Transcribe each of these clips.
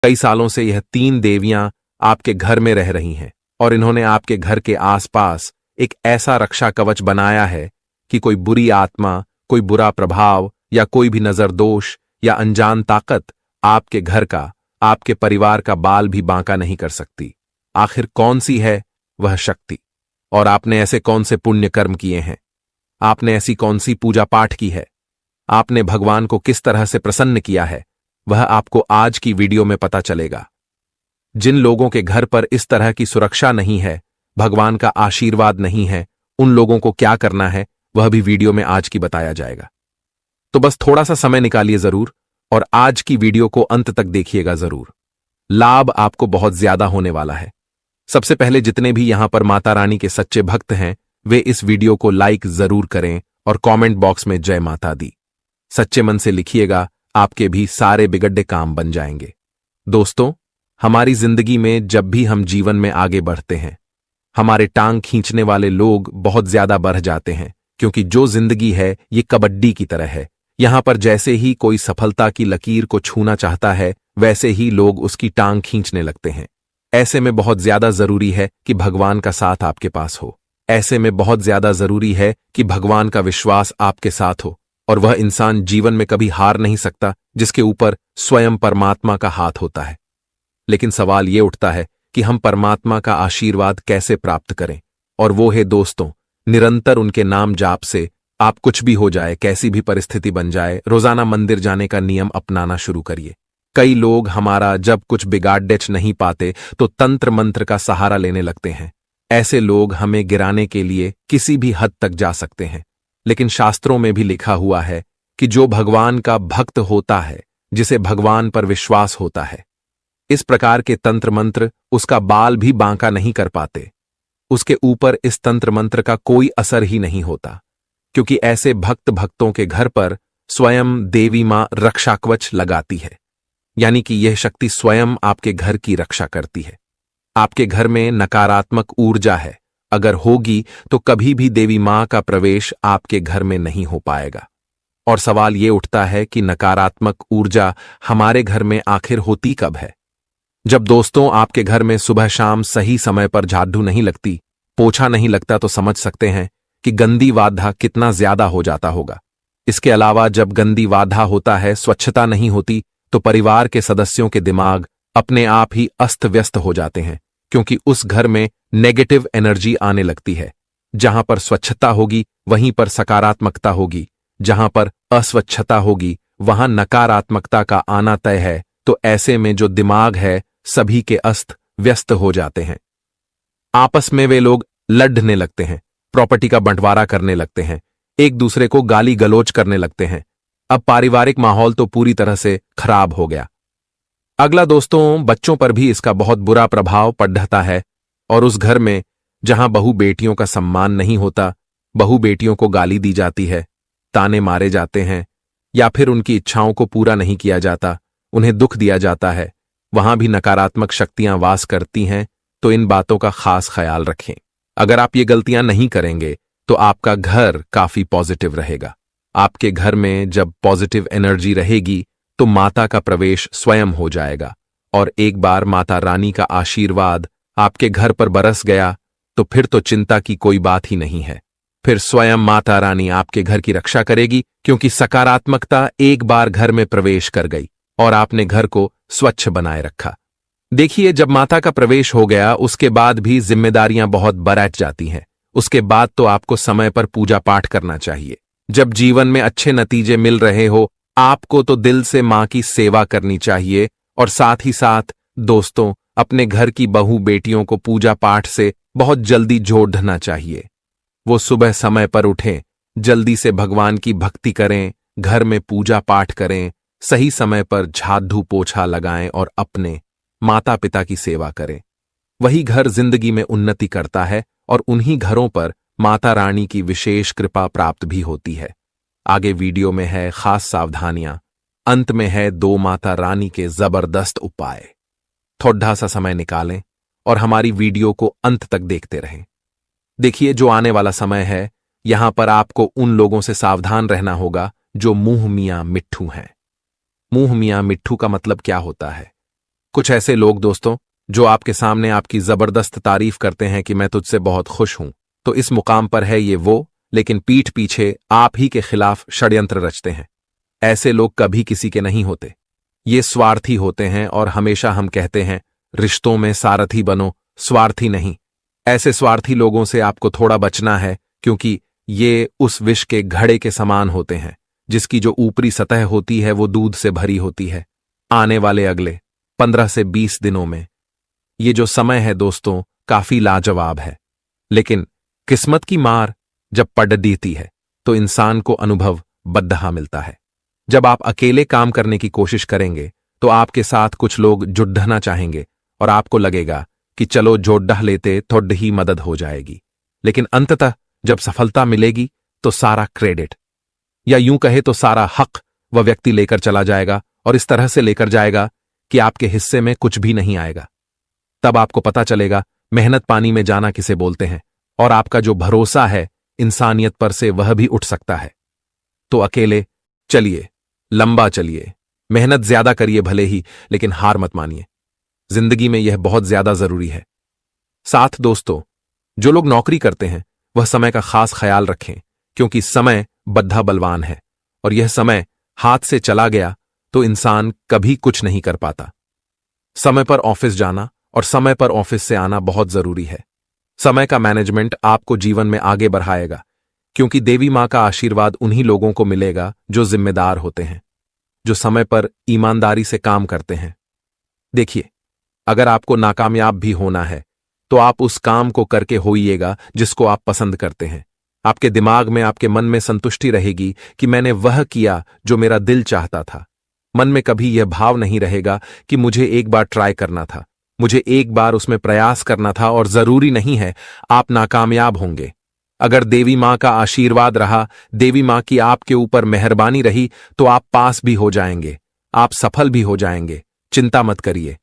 कई सालों से यह 3 देवियां आपके घर में रह रही हैं और इन्होंने आपके घर के आसपास एक ऐसा रक्षा कवच बनाया है कि कोई बुरी आत्मा, कोई बुरा प्रभाव या कोई भी नजर दोष या अनजान ताकत आपके घर का, आपके परिवार का बाल भी बांका नहीं कर सकती। आखिर कौन सी है वह शक्ति? और आपने ऐसे कौन से पुण्य कर्म किए हैं? आपने ऐसी कौन सी पूजा पाठ की है? आपने भगवान को किस तरह से प्रसन्न किया है? वह आपको आज की वीडियो में पता चलेगा। जिन लोगों के घर पर इस तरह की सुरक्षा नहीं है, भगवान का आशीर्वाद नहीं है, उन लोगों को क्या करना है वह भी वीडियो में आज की बताया जाएगा। तो बस थोड़ा सा समय निकालिए जरूर और आज की वीडियो को अंत तक देखिएगा जरूर। लाभ आपको बहुत ज्यादा होने वाला है। सबसे पहले जितने भी यहां पर माता रानी के सच्चे भक्त हैं वे इस वीडियो को लाइक जरूर करें और कमेंट बॉक्स में जय माता दी सच्चे मन से लिखिएगा, आपके भी सारे बिगड़े काम बन जाएंगे। दोस्तों, हमारी जिंदगी में जब भी हम जीवन में आगे बढ़ते हैं, हमारे टांग खींचने वाले लोग बहुत ज्यादा बढ़ जाते हैं, क्योंकि जो जिंदगी है ये कबड्डी की तरह है। यहां पर जैसे ही कोई सफलता की लकीर को छूना चाहता है वैसे ही लोग उसकी टांग खींचने लगते हैं। ऐसे में बहुत ज्यादा जरूरी है कि भगवान का साथ आपके पास हो। ऐसे में बहुत ज्यादा जरूरी है कि भगवान का विश्वास आपके साथ हो, और वह इंसान जीवन में कभी हार नहीं सकता जिसके ऊपर स्वयं परमात्मा का हाथ होता है। लेकिन सवाल ये उठता है कि हम परमात्मा का आशीर्वाद कैसे प्राप्त करें, और वो है दोस्तों, निरंतर उनके नाम जाप से। आप कुछ भी हो जाए, कैसी भी परिस्थिति बन जाए, रोजाना मंदिर जाने का नियम अपनाना शुरू करिए। कई लोग हमारा जब कुछ बिगाड़ नहीं पाते तो तंत्र मंत्र का सहारा लेने लगते हैं। ऐसे लोग हमें गिराने के लिए किसी भी हद तक जा सकते हैं, लेकिन शास्त्रों में भी लिखा हुआ है कि जो भगवान का भक्त होता है, जिसे भगवान पर विश्वास होता है, इस प्रकार के तंत्र मंत्र उसका बाल भी बांका नहीं कर पाते। उसके ऊपर इस तंत्र मंत्र का कोई असर ही नहीं होता, क्योंकि ऐसे भक्तों के घर पर स्वयं देवी मां रक्षा कवच लगाती है। यानी कि यह शक्ति स्वयं आपके घर की रक्षा करती है। आपके घर में नकारात्मक ऊर्जा है, अगर होगी तो कभी भी देवी मां का प्रवेश आपके घर में नहीं हो पाएगा। और सवाल यह उठता है कि नकारात्मक ऊर्जा हमारे घर में आखिर होती कब है? जब दोस्तों आपके घर में सुबह शाम सही समय पर झाड़ू नहीं लगती, पोछा नहीं लगता, तो समझ सकते हैं कि गंदी वाधा कितना ज्यादा हो जाता होगा। इसके अलावा जब गंदी वाधा होता है, स्वच्छता नहीं होती, तो परिवार के सदस्यों के दिमाग अपने आप ही अस्त व्यस्त हो जाते हैं, क्योंकि उस घर में नेगेटिव एनर्जी आने लगती है। जहां पर स्वच्छता होगी वहीं पर सकारात्मकता होगी, जहां पर अस्वच्छता होगी वहां नकारात्मकता का आना तय है। तो ऐसे में जो दिमाग है सभी के अस्त व्यस्त हो जाते हैं। आपस में वे लोग लड़ने लगते हैं, प्रॉपर्टी का बंटवारा करने लगते हैं, एक दूसरे को गाली गलौज करने लगते हैं। अब पारिवारिक माहौल तो पूरी तरह से खराब हो गया। अगला दोस्तों, बच्चों पर भी इसका बहुत बुरा प्रभाव पड़ता है, और उस घर में जहां बहू बेटियों का सम्मान नहीं होता, बहू बेटियों को गाली दी जाती है, ताने मारे जाते हैं, या फिर उनकी इच्छाओं को पूरा नहीं किया जाता, उन्हें दुख दिया जाता है, वहां भी नकारात्मक शक्तियां वास करती हैं। तो इन बातों का खास ख्याल रखें। अगर आप ये गलतियां नहीं करेंगे तो आपका घर काफी पॉजिटिव रहेगा। आपके घर में जब पॉजिटिव एनर्जी रहेगी तो माता का प्रवेश स्वयं हो जाएगा, और एक बार माता रानी का आशीर्वाद आपके घर पर बरस गया तो फिर तो चिंता की कोई बात ही नहीं है। फिर स्वयं माता रानी आपके घर की रक्षा करेगी, क्योंकि सकारात्मकता एक बार घर में प्रवेश कर गई और आपने घर को स्वच्छ बनाए रखा। देखिए, जब माता का प्रवेश हो गया उसके बाद भी जिम्मेदारियां बहुत बढ़ जाती हैं। उसके बाद तो आपको समय पर पूजा पाठ करना चाहिए। जब जीवन में अच्छे नतीजे मिल रहे हो, आपको तो दिल से मां की सेवा करनी चाहिए, और साथ ही साथ दोस्तों अपने घर की बहू बेटियों को पूजा पाठ से बहुत जल्दी जोड़ना चाहिए। वो सुबह समय पर उठें, जल्दी से भगवान की भक्ति करें, घर में पूजा पाठ करें, सही समय पर झाड़ू पोछा लगाएं और अपने माता पिता की सेवा करें। वही घर जिंदगी में उन्नति करता है, और उन्हीं घरों पर माता रानी की विशेष कृपा प्राप्त भी होती है। आगे वीडियो में है खास सावधानियां, अंत में है 2 माता रानी के जबरदस्त उपाय। थोड़ा सा समय निकालें और हमारी वीडियो को अंत तक देखते रहें। देखिए, जो आने वाला समय है, यहां पर आपको उन लोगों से सावधान रहना होगा जो मुंह मियां मिट्ठू हैं। मुंह मियां मिट्ठू का मतलब क्या होता है? कुछ ऐसे लोग दोस्तों जो आपके सामने आपकी जबरदस्त तारीफ करते हैं कि मैं तुझसे बहुत खुश हूं, तो इस मुकाम पर है ये वो, लेकिन पीठ पीछे आप ही के खिलाफ षड्यंत्र रचते हैं। ऐसे लोग कभी किसी के नहीं होते। ये स्वार्थी होते हैं और हमेशा हम कहते हैं रिश्तों में सारथी बनो, स्वार्थी नहीं। ऐसे स्वार्थी लोगों से आपको थोड़ा बचना है, क्योंकि ये उस विष के घड़े के समान होते हैं जिसकी जो ऊपरी सतह होती है वो दूध से भरी होती है। आने वाले अगले 15 से 20 दिनों में ये जो समय है दोस्तों काफी लाजवाब है, लेकिन किस्मत की मार जब पड़ देती है तो इंसान को अनुभव बद्दहा मिलता है। जब आप अकेले काम करने की कोशिश करेंगे तो आपके साथ कुछ लोग जुड़ना चाहेंगे और आपको लगेगा कि चलो जोड़ह लेते थोड़ी ही मदद हो जाएगी, लेकिन अंततः जब सफलता मिलेगी तो सारा क्रेडिट या यूं कहे तो सारा हक वह व्यक्ति लेकर चला जाएगा, और इस तरह से लेकर जाएगा कि आपके हिस्से में कुछ भी नहीं आएगा। तब आपको पता चलेगा मेहनत पानी में जाना किसे बोलते हैं, और आपका जो भरोसा है इंसानियत पर से वह भी उठ सकता है। तो अकेले चलिए, लंबा चलिए, मेहनत ज्यादा करिए भले ही, लेकिन हार मत मानिए। जिंदगी में यह बहुत ज्यादा जरूरी है। साथ दोस्तों, जो लोग नौकरी करते हैं वह समय का खास ख्याल रखें, क्योंकि समय बद्धा बलवान है और यह समय हाथ से चला गया तो इंसान कभी कुछ नहीं कर पाता। समय पर ऑफिस जाना और समय पर ऑफिस से आना बहुत जरूरी है। समय का मैनेजमेंट आपको जीवन में आगे बढ़ाएगा, क्योंकि देवी मां का आशीर्वाद उन्हीं लोगों को मिलेगा जो जिम्मेदार होते हैं, जो समय पर ईमानदारी से काम करते हैं। देखिए, अगर आपको नाकामयाब भी होना है तो आप उस काम को करके होइएगा जिसको आप पसंद करते हैं। आपके दिमाग में, आपके मन में संतुष्टि रहेगी कि मैंने वह किया जो मेरा दिल चाहता था। मन में कभी यह भाव नहीं रहेगा कि मुझे एक बार ट्राई करना था, मुझे एक बार उसमें प्रयास करना था और जरूरी नहीं है आप नाकामयाब होंगे। अगर देवी मां का आशीर्वाद रहा, देवी मां की आपके ऊपर मेहरबानी रही, तो आप पास भी हो जाएंगे, आप सफल भी हो जाएंगे। चिंता मत करिए।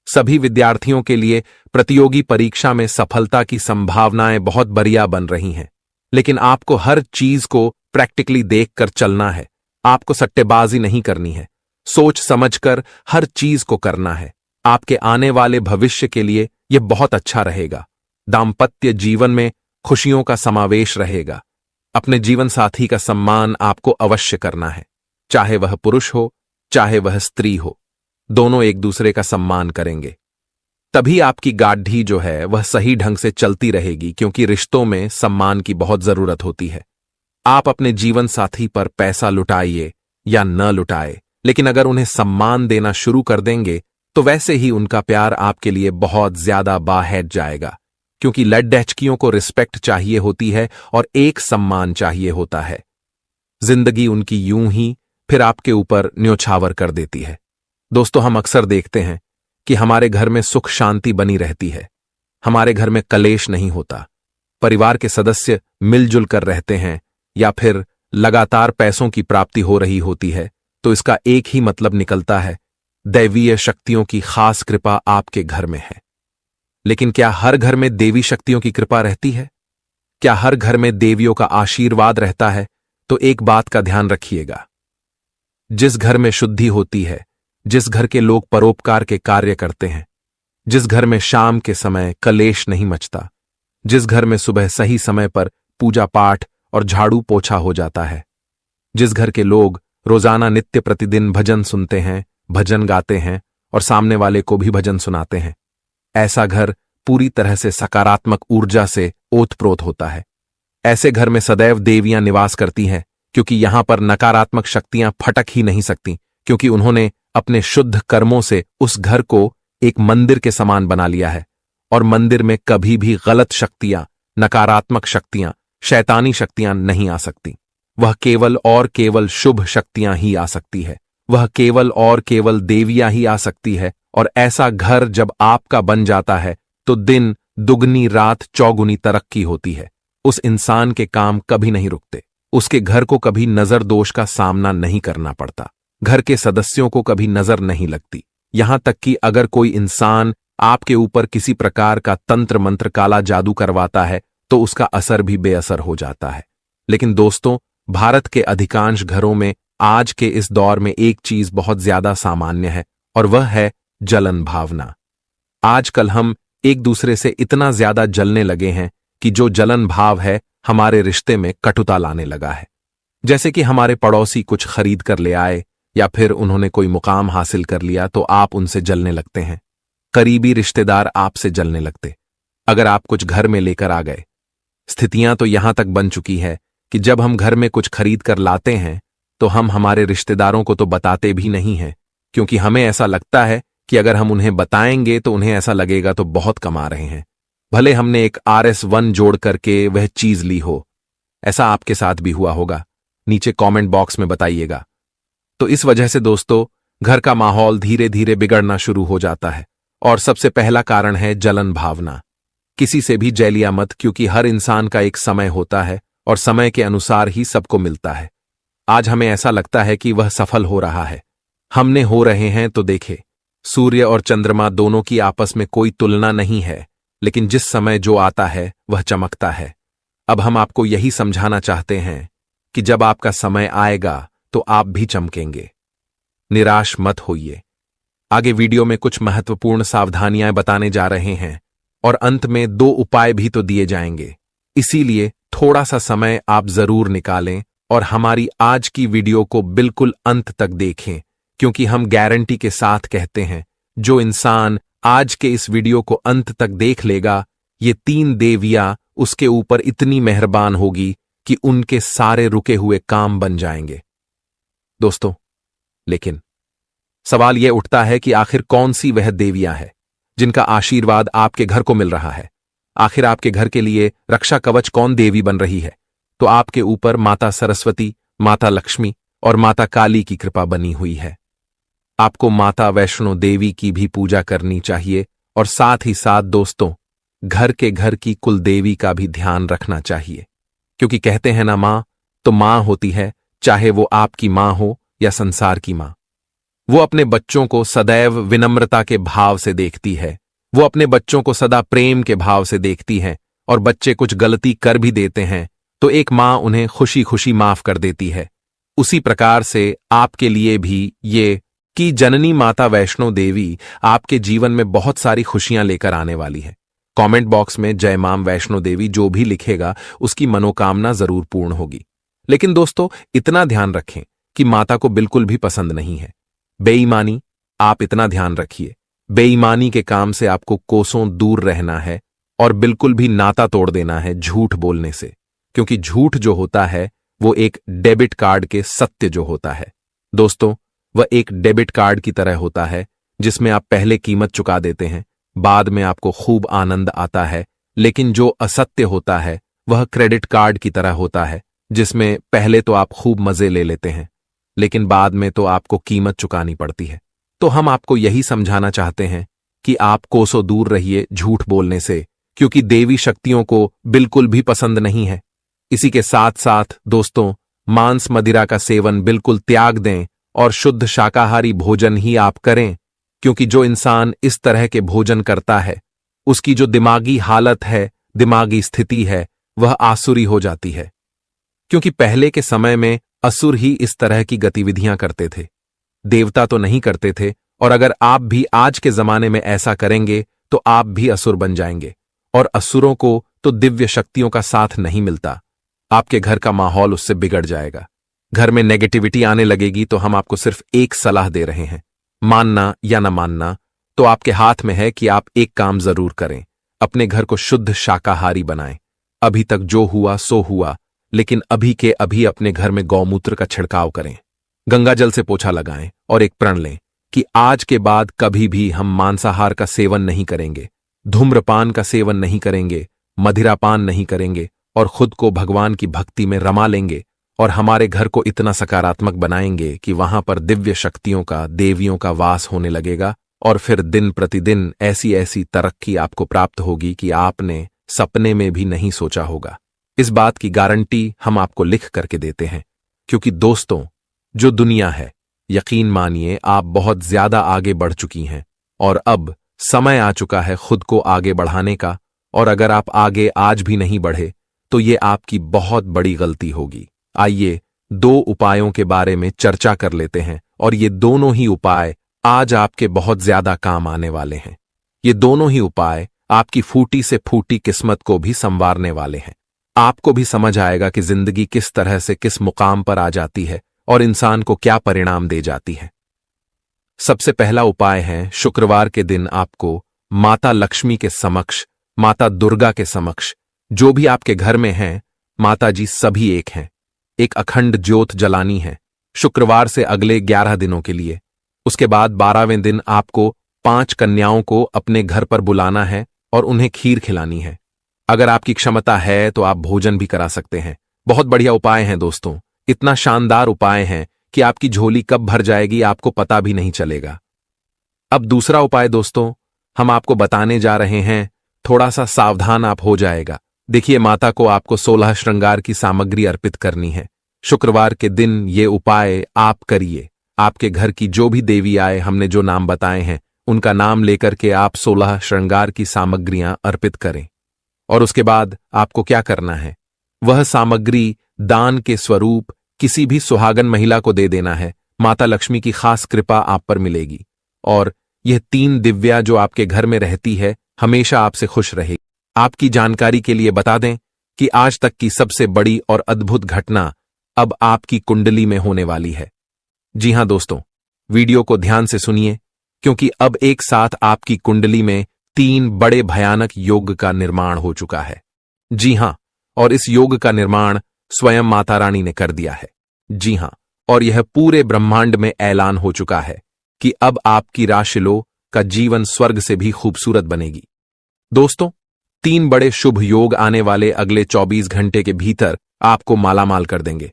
सभी विद्यार्थियों के लिए प्रतियोगी परीक्षा में सफलता की संभावनाएं बहुत बढ़िया बन रही हैं, लेकिन आपको हर चीज को प्रैक्टिकली देखकर चलना है। आपको सट्टेबाजी नहीं करनी है, सोच समझकर हर चीज को करना है। आपके आने वाले भविष्य के लिए यह बहुत अच्छा रहेगा। दाम्पत्य जीवन में खुशियों का समावेश रहेगा। अपने जीवन साथी का सम्मान आपको अवश्य करना है, चाहे वह पुरुष हो चाहे वह स्त्री हो, दोनों एक दूसरे का सम्मान करेंगे। तभी आपकी गाढ़ी जो है वह सही ढंग से चलती रहेगी, क्योंकि रिश्तों में सम्मान की बहुत जरूरत होती है। आप अपने जीवन साथी पर पैसा लुटाइए या न लुटाए, लेकिन अगर उन्हें सम्मान देना शुरू कर देंगे तो वैसे ही उनका प्यार आपके लिए बहुत ज्यादा बाहर जाएगा, क्योंकि लड़डैचकियों को रिस्पेक्ट चाहिए होती है और एक सम्मान चाहिए होता है। जिंदगी उनकी यूं ही फिर आपके ऊपर न्योछावर कर देती है। दोस्तों, हम अक्सर देखते हैं कि हमारे घर में सुख शांति बनी रहती है, हमारे घर में कलेश नहीं होता, परिवार के सदस्य मिलजुल कर रहते हैं, या फिर लगातार पैसों की प्राप्ति हो रही होती है, तो इसका एक ही मतलब निकलता है, दैवीय शक्तियों की खास कृपा आपके घर में है। लेकिन क्या हर घर में देवी शक्तियों की कृपा रहती है? क्या हर घर में देवियों का आशीर्वाद रहता है? तो एक बात का ध्यान रखिएगा, जिस घर में शुद्धि होती है, जिस घर के लोग परोपकार के कार्य करते हैं, जिस घर में शाम के समय कलेश नहीं मचता, जिस घर में सुबह सही समय पर पूजा पाठ और झाड़ू पोछा हो जाता है, जिस घर के लोग रोजाना नित्य प्रतिदिन भजन सुनते हैं, भजन गाते हैं और सामने वाले को भी भजन सुनाते हैं, ऐसा घर पूरी तरह से सकारात्मक ऊर्जा से ओतप्रोत होता है। ऐसे घर में सदैव देवियां निवास करती हैं, क्योंकि यहां पर नकारात्मक शक्तियां फटक ही नहीं सकती, क्योंकि उन्होंने अपने शुद्ध कर्मों से उस घर को एक मंदिर के समान बना लिया है। और मंदिर में कभी भी गलत शक्तियां, नकारात्मक शक्तियां, शैतानी शक्तियां नहीं आ सकती। वह केवल और केवल शुभ शक्तियां ही आ सकती है, वह केवल और केवल देवियां ही आ सकती है। और ऐसा घर जब आपका बन जाता है तो दिन दुगनी रात चौगुनी तरक्की होती है। उस इंसान के काम कभी नहीं रुकते, उसके घर को कभी नजर दोष का सामना नहीं करना पड़ता, घर के सदस्यों को कभी नजर नहीं लगती। यहां तक कि अगर कोई इंसान आपके ऊपर किसी प्रकार का तंत्र मंत्र काला जादू करवाता है तो उसका असर भी बेअसर हो जाता है। लेकिन दोस्तों, भारत के अधिकांश घरों में आज के इस दौर में एक चीज बहुत ज्यादा सामान्य है, और वह है जलन भावना। आजकल हम एक दूसरे से इतना ज्यादा जलने लगे हैं कि जो जलन भाव है हमारे रिश्ते में कटुता लाने लगा है। जैसे कि हमारे पड़ोसी कुछ खरीद कर ले आए या फिर उन्होंने कोई मुकाम हासिल कर लिया तो आप उनसे जलने लगते हैं। करीबी रिश्तेदार आपसे जलने लगते अगर आप कुछ घर में लेकर आ गए। स्थितियां तो यहां तक बन चुकी है कि जब हम घर में कुछ खरीद कर लाते हैं तो हम हमारे रिश्तेदारों को तो बताते भी नहीं हैं, क्योंकि हमें ऐसा लगता है कि अगर हम उन्हें बताएंगे तो उन्हें ऐसा लगेगा तो बहुत कमा रहे हैं, भले हमने एक RS1 जोड़ करके वह चीज ली हो। ऐसा आपके साथ भी हुआ होगा, नीचे कमेंट बॉक्स में बताइएगा। तो इस वजह से दोस्तों घर का माहौल धीरे धीरे बिगड़ना शुरू हो जाता है और सबसे पहला कारण है जलन भावना। किसी से भी जलिया मत, क्योंकि हर इंसान का एक समय होता है और समय के अनुसार ही सबको मिलता है। आज हमें ऐसा लगता है कि वह सफल हो रहा है, हमने हो रहे हैं तो देखे। सूर्य और चंद्रमा दोनों की आपस में कोई तुलना नहीं है, लेकिन जिस समय जो आता है वह चमकता है। अब हम आपको यही समझाना चाहते हैं कि जब आपका समय आएगा तो आप भी चमकेंगे। निराश मत होइए। आगे वीडियो में कुछ महत्वपूर्ण सावधानियां बताने जा रहे हैं और अंत में 2 उपाय भी तो दिए जाएंगे। इसीलिए थोड़ा सा समय आप जरूर निकालें और हमारी आज की वीडियो को बिल्कुल अंत तक देखें, क्योंकि हम गारंटी के साथ कहते हैं जो इंसान आज के इस वीडियो को अंत तक देख लेगा, ये 3 देवियां उसके ऊपर इतनी मेहरबान होगी कि उनके सारे रुके हुए काम बन जाएंगे। दोस्तों, लेकिन सवाल यह उठता है कि आखिर कौन सी वह देवियां हैं जिनका आशीर्वाद आपके घर को मिल रहा है। आखिर आपके घर के लिए रक्षा कवच कौन देवी बन रही है? तो आपके ऊपर माता सरस्वती, माता लक्ष्मी और माता काली की कृपा बनी हुई है। आपको माता वैष्णो देवी की भी पूजा करनी चाहिए और साथ ही साथ दोस्तों घर की कुल देवी का भी ध्यान रखना चाहिए, क्योंकि कहते हैं ना, मां तो मां होती है, चाहे वो आपकी मां हो या संसार की मां। वो अपने बच्चों को सदैव विनम्रता के भाव से देखती है, वो अपने बच्चों को सदा प्रेम के भाव से देखती है, और बच्चे कुछ गलती कर भी देते हैं तो एक मां उन्हें खुशी खुशी माफ कर देती है। उसी प्रकार से आपके लिए भी ये कि जननी माता वैष्णो देवी आपके जीवन में बहुत सारी खुशियां लेकर आने वाली है। कमेंट बॉक्स में जय मां वैष्णो देवी जो भी लिखेगा उसकी मनोकामना जरूर पूर्ण होगी। लेकिन दोस्तों इतना ध्यान रखें कि माता को बिल्कुल भी पसंद नहीं है बेईमानी। आप इतना ध्यान रखिए, बेईमानी के काम से आपको कोसों दूर रहना है और बिल्कुल भी नाता तोड़ देना है झूठ बोलने से, क्योंकि झूठ जो होता है वो एक डेबिट कार्ड के सत्य जो होता है दोस्तों, वह एक डेबिट कार्ड की तरह होता है जिसमें आप पहले कीमत चुका देते हैं, बाद में आपको खूब आनंद आता है। लेकिन जो असत्य होता है वह क्रेडिट कार्ड की तरह होता है, जिसमें पहले तो आप खूब मजे ले लेते हैं लेकिन बाद में तो आपको कीमत चुकानी पड़ती है। तो हम आपको यही समझाना चाहते हैं कि आप कोसों दूर रहिए झूठ बोलने से, क्योंकि देवी शक्तियों को बिल्कुल भी पसंद नहीं है। इसी के साथ साथ दोस्तों मांस मदिरा का सेवन बिल्कुल त्याग दें और शुद्ध शाकाहारी भोजन ही आप करें, क्योंकि जो इंसान इस तरह के भोजन करता है उसकी जो दिमागी हालत है, दिमागी स्थिति है, वह आसुरी हो जाती है। क्योंकि पहले के समय में असुर ही इस तरह की गतिविधियां करते थे, देवता तो नहीं करते थे। और अगर आप भी आज के जमाने में ऐसा करेंगे तो आप भी असुर बन जाएंगे, और असुरों को तो दिव्य शक्तियों का साथ नहीं मिलता। आपके घर का माहौल उससे बिगड़ जाएगा, घर में नेगेटिविटी आने लगेगी। तो हम आपको सिर्फ एक सलाह दे रहे हैं, मानना या न मानना तो आपके हाथ में है कि आप एक काम जरूर करें, अपने घर को शुद्ध शाकाहारी बनाएं। अभी तक जो हुआ सो हुआ, लेकिन अभी के अभी अपने घर में गौमूत्र का छिड़काव करें, गंगा जल से पोछा लगाएं और एक प्रण लें कि आज के बाद कभी भी हम मांसाहार का सेवन नहीं करेंगे, धूम्रपान का सेवन नहीं करेंगे, मदिरापान नहीं करेंगे और खुद को भगवान की भक्ति में रमा लेंगे और हमारे घर को इतना सकारात्मक बनाएंगे कि वहां पर दिव्य शक्तियों का, देवियों का वास होने लगेगा। और फिर दिन प्रतिदिन ऐसी ऐसी तरक्की आपको प्राप्त होगी कि आपने सपने में भी नहीं सोचा होगा। इस बात की गारंटी हम आपको लिख करके देते हैं, क्योंकि दोस्तों जो दुनिया है, यकीन मानिए आप बहुत ज्यादा आगे बढ़ चुकी हैं और अब समय आ चुका है खुद को आगे बढ़ाने का। और अगर आप आगे आज भी नहीं बढ़े तो ये आपकी बहुत बड़ी गलती होगी। आइए 2 उपायों के बारे में चर्चा कर लेते हैं और ये दोनों ही उपाय आज आपके बहुत ज्यादा काम आने वाले हैं। ये दोनों ही उपाय आपकी फूटी से फूटी किस्मत को भी संवारने वाले हैं। आपको भी समझ आएगा कि जिंदगी किस तरह से किस मुकाम पर आ जाती है और इंसान को क्या परिणाम दे जाती है। सबसे पहला उपाय है, शुक्रवार के दिन आपको माता लक्ष्मी के समक्ष, माता दुर्गा के समक्ष, जो भी आपके घर में हैं, माता जी सभी एक हैं, एक अखंड ज्योत जलानी है शुक्रवार से अगले 11 दिनों के लिए। उसके बाद 12वें दिन आपको 5 कन्याओं को अपने घर पर बुलाना है और उन्हें खीर खिलानी है। अगर आपकी क्षमता है तो आप भोजन भी करा सकते हैं। बहुत बढ़िया उपाय हैं दोस्तों, इतना शानदार उपाय हैं कि आपकी झोली कब भर जाएगी आपको पता भी नहीं चलेगा। अब दूसरा उपाय दोस्तों हम आपको बताने जा रहे हैं, थोड़ा सा सावधान आप हो जाएगा। देखिए, माता को आपको 16 श्रृंगार की सामग्री अर्पित करनी है। शुक्रवार के दिन ये उपाय आप करिए। आपके घर की जो भी देवी आए, हमने जो नाम बताए हैं उनका नाम लेकर के आप 16 श्रृंगार की सामग्रियां अर्पित करें। और उसके बाद आपको क्या करना है, वह सामग्री दान के स्वरूप किसी भी सुहागन महिला को दे देना है। माता लक्ष्मी की खास कृपा आप पर मिलेगी और यह 3 दिव्या जो आपके घर में रहती है हमेशा आपसे खुश रहेगी। आपकी जानकारी के लिए बता दें कि आज तक की सबसे बड़ी और अद्भुत घटना अब आपकी कुंडली में होने वाली है। जी हां दोस्तों, वीडियो को ध्यान से सुनिए, क्योंकि अब एक साथ आपकी कुंडली में 3 बड़े भयानक योग का निर्माण हो चुका है। जी हां, और इस योग का निर्माण स्वयं माता रानी ने कर दिया है। जी हां, और यह पूरे ब्रह्मांड में ऐलान हो चुका है कि अब आपकी राशिलो का जीवन स्वर्ग से भी खूबसूरत बनेगी। दोस्तों, 3 बड़े शुभ योग आने वाले अगले 24 घंटे के भीतर आपको मालामाल कर देंगे।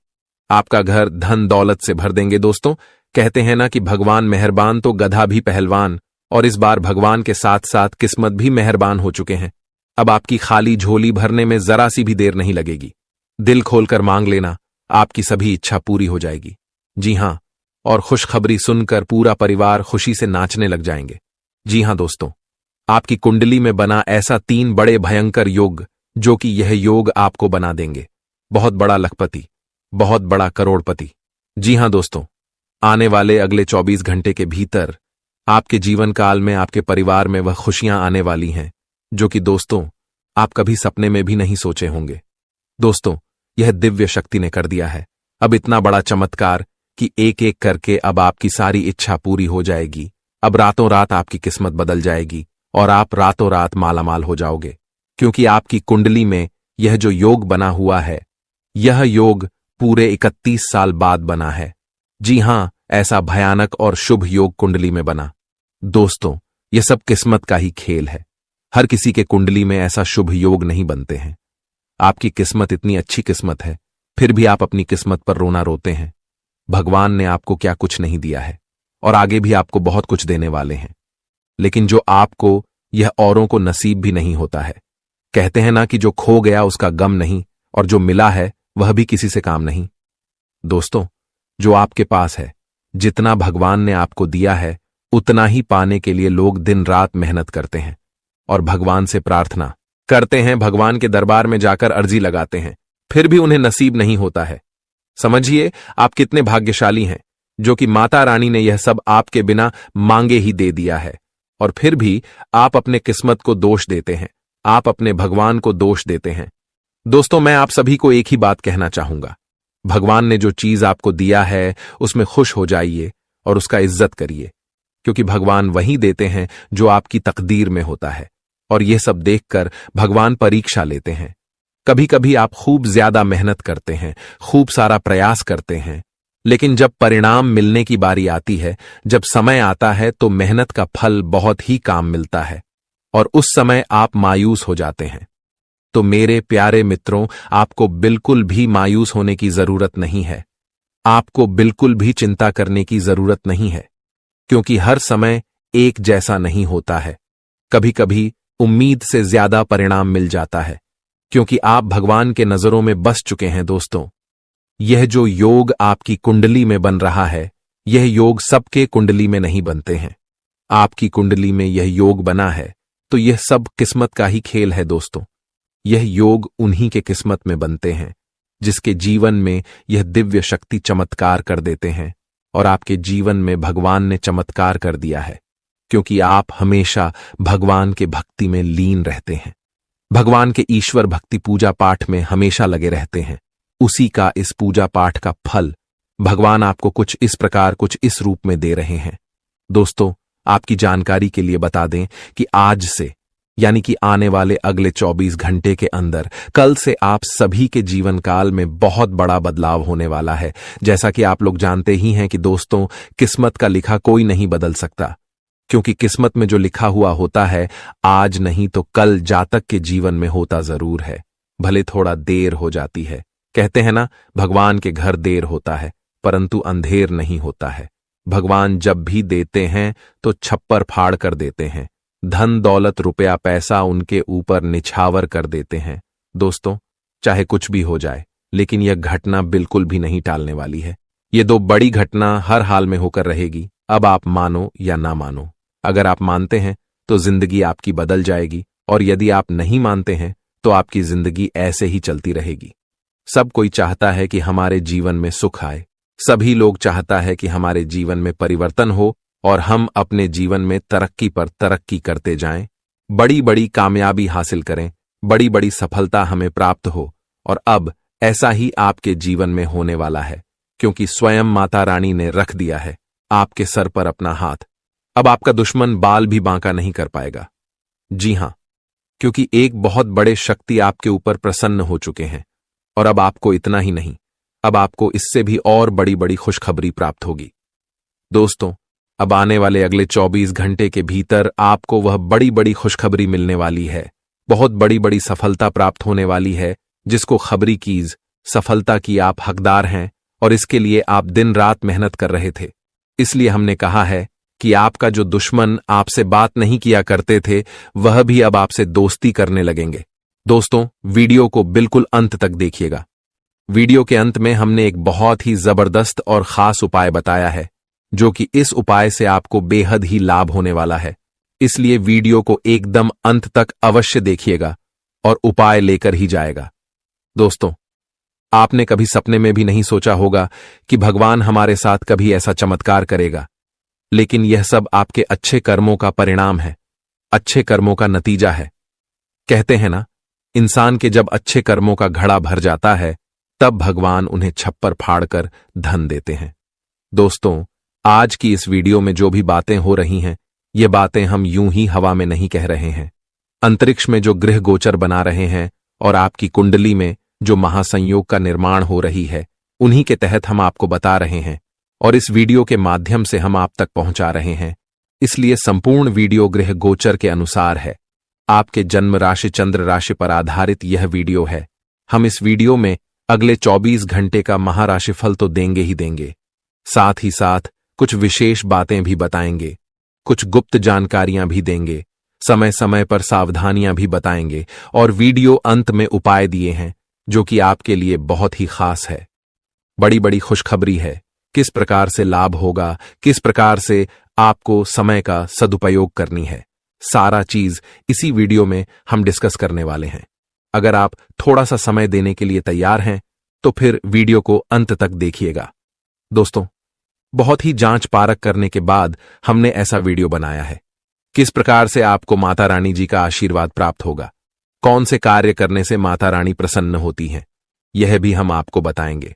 आपका घर धन दौलत से भर देंगे। दोस्तों, कहते हैं ना कि भगवान मेहरबान तो गधा भी पहलवान, और इस बार भगवान के साथ साथ किस्मत भी मेहरबान हो चुके हैं। अब आपकी खाली झोली भरने में जरा सी भी देर नहीं लगेगी। दिल खोलकर मांग लेना, आपकी सभी इच्छा पूरी हो जाएगी। जी हां, और खुशखबरी सुनकर पूरा परिवार खुशी से नाचने लग जाएंगे। जी हां दोस्तों, आपकी कुंडली में बना ऐसा 3 बड़े भयंकर योग, जो कि यह योग आपको बना देंगे बहुत बड़ा लखपति, बहुत बड़ा करोड़पति। जी हां दोस्तों, आने वाले अगले 24 घंटे के भीतर आपके जीवन काल में आपके परिवार में वह खुशियां आने वाली हैं जो कि दोस्तों आप कभी सपने में भी नहीं सोचे होंगे। दोस्तों, यह दिव्य शक्ति ने कर दिया है अब इतना बड़ा चमत्कार कि एक एक करके अब आपकी सारी इच्छा पूरी हो जाएगी। अब रातों रात आपकी किस्मत बदल जाएगी और आप रातों रात मालामाल हो जाओगे, क्योंकि आपकी कुंडली में यह जो योग बना हुआ है, यह योग पूरे 31 साल बाद बना है। जी हां, ऐसा भयानक और शुभ योग कुंडली में बना। दोस्तों, यह सब किस्मत का ही खेल है। हर किसी के कुंडली में ऐसा शुभ योग नहीं बनते हैं। आपकी किस्मत इतनी अच्छी किस्मत है, फिर भी आप अपनी किस्मत पर रोना रोते हैं। भगवान ने आपको क्या कुछ नहीं दिया है और आगे भी आपको बहुत कुछ देने वाले हैं, लेकिन जो आपको यह औरों को नसीब भी नहीं होता है। कहते हैं ना कि जो खो गया उसका गम नहीं, और जो मिला है वह भी किसी से काम नहीं। दोस्तों, जो आपके पास है, जितना भगवान ने आपको दिया है, उतना ही पाने के लिए लोग दिन रात मेहनत करते हैं और भगवान से प्रार्थना करते हैं, भगवान के दरबार में जाकर अर्जी लगाते हैं, फिर भी उन्हें नसीब नहीं होता है। समझिए आप कितने भाग्यशाली हैं जो कि माता रानी ने यह सब आपके बिना मांगे ही दे दिया है, और फिर भी आप अपने किस्मत को दोष देते हैं, आप अपने भगवान को दोष देते हैं। दोस्तों, मैं आप सभी को एक ही बात कहना चाहूंगा, भगवान ने जो चीज आपको दिया है उसमें खुश हो जाइए और उसका इज्जत करिए, क्योंकि भगवान वही देते हैं जो आपकी तकदीर में होता है। और यह सब देखकर भगवान परीक्षा लेते हैं। कभी कभी आप खूब ज्यादा मेहनत करते हैं, खूब सारा प्रयास करते हैं, लेकिन जब परिणाम मिलने की बारी आती है, जब समय आता है, तो मेहनत का फल बहुत ही काम मिलता है और उस समय आप मायूस हो जाते हैं। तो मेरे प्यारे मित्रों, आपको बिल्कुल भी मायूस होने की जरूरत नहीं है। आपको बिल्कुल भी चिंता करने की जरूरत नहीं है, क्योंकि हर समय एक जैसा नहीं होता है। कभी कभी उम्मीद से ज्यादा परिणाम मिल जाता है, क्योंकि आप भगवान के नजरों में बस चुके हैं। दोस्तों, यह जो योग आपकी कुंडली में बन रहा है, यह योग सबके कुंडली में नहीं बनते हैं। आपकी कुंडली में यह योग बना है तो यह सब किस्मत का ही खेल है। दोस्तों, यह योग उन्हीं के किस्मत में बनते हैं जिसके जीवन में यह दिव्य शक्ति चमत्कार कर देते हैं और आपके जीवन में भगवान ने चमत्कार कर दिया है, क्योंकि आप हमेशा भगवान के भक्ति में लीन रहते हैं। भगवान के ईश्वर भक्ति पूजा पाठ में हमेशा लगे रहते हैं। उसी का इस पूजा पाठ का फल भगवान आपको कुछ इस प्रकार, कुछ इस रूप में दे रहे हैं। दोस्तों, आपकी जानकारी के लिए बता दें कि आज से, यानी कि आने वाले अगले 24 घंटे के अंदर, कल से आप सभी के जीवन काल में बहुत बड़ा बदलाव होने वाला है। जैसा कि आप लोग जानते ही हैं कि दोस्तों, किस्मत का लिखा कोई नहीं बदल सकता, क्योंकि किस्मत में जो लिखा हुआ होता है, आज नहीं तो कल जातक के जीवन में होता जरूर है, भले थोड़ा देर हो जाती है। कहते हैं ना, भगवान के घर देर होता है परंतु अंधेर नहीं होता है। भगवान जब भी देते हैं तो छप्पर फाड़ कर देते हैं, धन दौलत रुपया पैसा उनके ऊपर निछावर कर देते हैं। दोस्तों, चाहे कुछ भी हो जाए, लेकिन यह घटना बिल्कुल भी नहीं टालने वाली है। ये दो बड़ी घटना हर हाल में होकर रहेगी। अब आप मानो या ना मानो, अगर आप मानते हैं तो जिंदगी आपकी बदल जाएगी, और यदि आप नहीं मानते हैं तो आपकी जिंदगी ऐसे ही चलती रहेगी। सब कोई चाहता है कि हमारे जीवन में सुख आए, सभी लोग चाहता है कि हमारे जीवन में परिवर्तन हो और हम अपने जीवन में तरक्की पर तरक्की करते जाएं, बड़ी बड़ी कामयाबी हासिल करें, बड़ी बड़ी सफलता हमें प्राप्त हो। और अब ऐसा ही आपके जीवन में होने वाला है, क्योंकि स्वयं माता रानी ने रख दिया है आपके सर पर अपना हाथ। अब आपका दुश्मन बाल भी बांका नहीं कर पाएगा। जी हां, क्योंकि एक बहुत बड़े शक्ति आपके ऊपर प्रसन्न हो चुके हैं। और अब आपको इतना ही नहीं, अब आपको इससे भी और बड़ी बड़ी खुशखबरी प्राप्त होगी। दोस्तों, अब आने वाले अगले 24 घंटे के भीतर आपको वह बड़ी बड़ी खुशखबरी मिलने वाली है। बहुत बड़ी बड़ी सफलता प्राप्त होने वाली है, जिसको खबरी कीज सफलता की आप हकदार हैं, और इसके लिए आप दिन रात मेहनत कर रहे थे। इसलिए हमने कहा है कि आपका जो दुश्मन आपसे बात नहीं किया करते थे, वह भी अब आपसे दोस्ती करने लगेंगे। दोस्तों, वीडियो को बिल्कुल अंत तक देखिएगा। वीडियो के अंत में हमने एक बहुत ही जबरदस्त और खास उपाय बताया है, जो कि इस उपाय से आपको बेहद ही लाभ होने वाला है। इसलिए वीडियो को एकदम अंत तक अवश्य देखिएगा और उपाय लेकर ही जाएगा। दोस्तों, आपने कभी सपने में भी नहीं सोचा होगा कि भगवान हमारे साथ कभी ऐसा चमत्कार करेगा, लेकिन यह सब आपके अच्छे कर्मों का परिणाम है, अच्छे कर्मों का नतीजा है। कहते हैं ना, इंसान के जब अच्छे कर्मों का घड़ा भर जाता है, तब भगवान उन्हें छप्पर फाड़कर धन देते हैं। दोस्तों, आज की इस वीडियो में जो भी बातें हो रही हैं, ये बातें हम यूं ही हवा में नहीं कह रहे हैं। अंतरिक्ष में जो गृह गोचर बना रहे हैं और आपकी कुंडली में जो महासंयोग का निर्माण हो रही है, उन्हीं के तहत हम आपको बता रहे हैं, और इस वीडियो के माध्यम से हम आप तक पहुंचा रहे हैं। इसलिए संपूर्ण वीडियो गृह गोचर के अनुसार है। आपके जन्म राशि चंद्र राशि पर आधारित यह वीडियो है। हम इस वीडियो में अगले 24 घंटे का महाराशिफल तो देंगे ही देंगे, साथ ही साथ कुछ विशेष बातें भी बताएंगे, कुछ गुप्त जानकारियां भी देंगे, समय समय पर सावधानियां भी बताएंगे, और वीडियो अंत में उपाय दिए हैं जो कि आपके लिए बहुत ही खास है। बड़ी बड़ी खुशखबरी है, किस प्रकार से लाभ होगा, किस प्रकार से आपको समय का सदुपयोग करनी है, सारा चीज इसी वीडियो में हम डिस्कस करने वाले हैं। अगर आप थोड़ा सा समय देने के लिए तैयार हैं तो फिर वीडियो को अंत तक देखिएगा। दोस्तों, बहुत ही जांच पारख करने के बाद हमने ऐसा वीडियो बनाया है। किस प्रकार से आपको माता रानी जी का आशीर्वाद प्राप्त होगा, कौन से कार्य करने से माता रानी प्रसन्न होती हैं, यह भी हम आपको बताएंगे।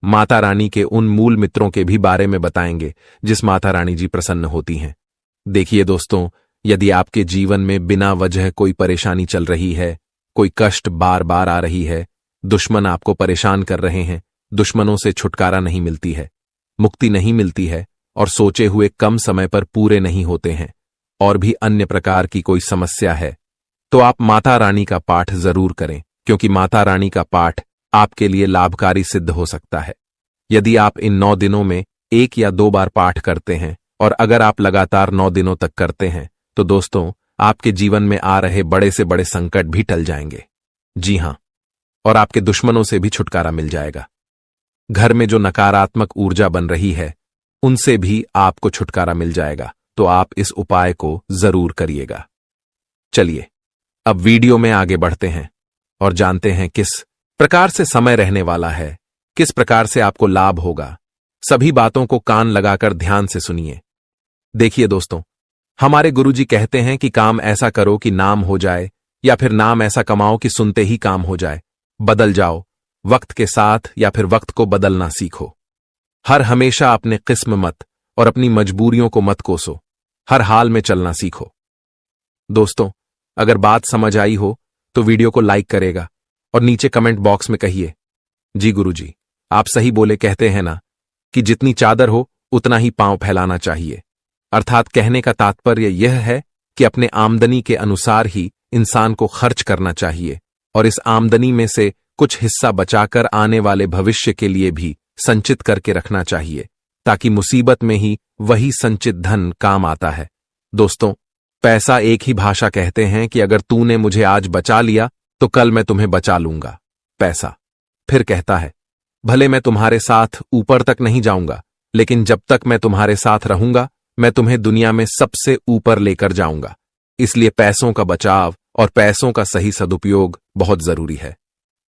माता रानी के उन मूल मित्रों के भी बारे में बताएंगे जिस माता रानी जी प्रसन्न होती हैं। देखिए दोस्तों, यदि आपके जीवन में बिना वजह कोई परेशानी चल रही है, कोई कष्ट बार बार आ रही है, दुश्मन आपको परेशान कर रहे हैं, दुश्मनों से छुटकारा नहीं मिलती है, मुक्ति नहीं मिलती है, और सोचे हुए कम समय पर पूरे नहीं होते हैं, और भी अन्य प्रकार की कोई समस्या है, तो आप माता रानी का पाठ जरूर करें, क्योंकि माता रानी का पाठ आपके लिए लाभकारी सिद्ध हो सकता है। यदि आप इन 9 दिनों में 1 या 2 बार पाठ करते हैं, और अगर आप लगातार 9 दिनों तक करते हैं, तो दोस्तों, आपके जीवन में आ रहे बड़े से बड़े संकट भी टल जाएंगे। जी हां, और आपके दुश्मनों से भी छुटकारा मिल जाएगा। घर में जो नकारात्मक ऊर्जा बन रही है, उनसे भी आपको छुटकारा मिल जाएगा। तो आप इस उपाय को जरूर करिएगा। चलिए, अब वीडियो में आगे बढ़ते हैं और जानते हैं किस प्रकार से समय रहने वाला है, किस प्रकार से आपको लाभ होगा। सभी बातों को कान लगाकर ध्यान से सुनिए। देखिए दोस्तों, हमारे गुरुजी कहते हैं कि काम ऐसा करो कि नाम हो जाए, या फिर नाम ऐसा कमाओ कि सुनते ही काम हो जाए। बदल जाओ वक्त के साथ, या फिर वक्त को बदलना सीखो। हर हमेशा अपने किस्म मत और अपनी मजबूरियों को मत कोसो। हर हाल में चलना सीखो। दोस्तों, अगर बात समझ आई हो तो वीडियो को लाइक करेगा और नीचे कमेंट बॉक्स में कहिए, जी गुरुजी, आप सही बोले। कहते हैं ना कि जितनी चादर हो उतना ही पांव फैलाना चाहिए। अर्थात कहने का तात्पर्य यह है कि अपने आमदनी के अनुसार ही इंसान को खर्च करना चाहिए, और इस आमदनी में से कुछ हिस्सा बचाकर आने वाले भविष्य के लिए भी संचित करके रखना चाहिए, ताकि मुसीबत में ही वही संचित धन काम आता है। दोस्तों, पैसा एक ही भाषा कहते हैं कि अगर तूने मुझे आज बचा लिया तो कल मैं तुम्हें बचा लूंगा। पैसा फिर कहता है, भले मैं तुम्हारे साथ ऊपर तक नहीं जाऊंगा, लेकिन जब तक मैं तुम्हारे साथ रहूंगा मैं तुम्हें दुनिया में सबसे ऊपर लेकर जाऊंगा। इसलिए पैसों का बचाव और पैसों का सही सदुपयोग बहुत जरूरी है।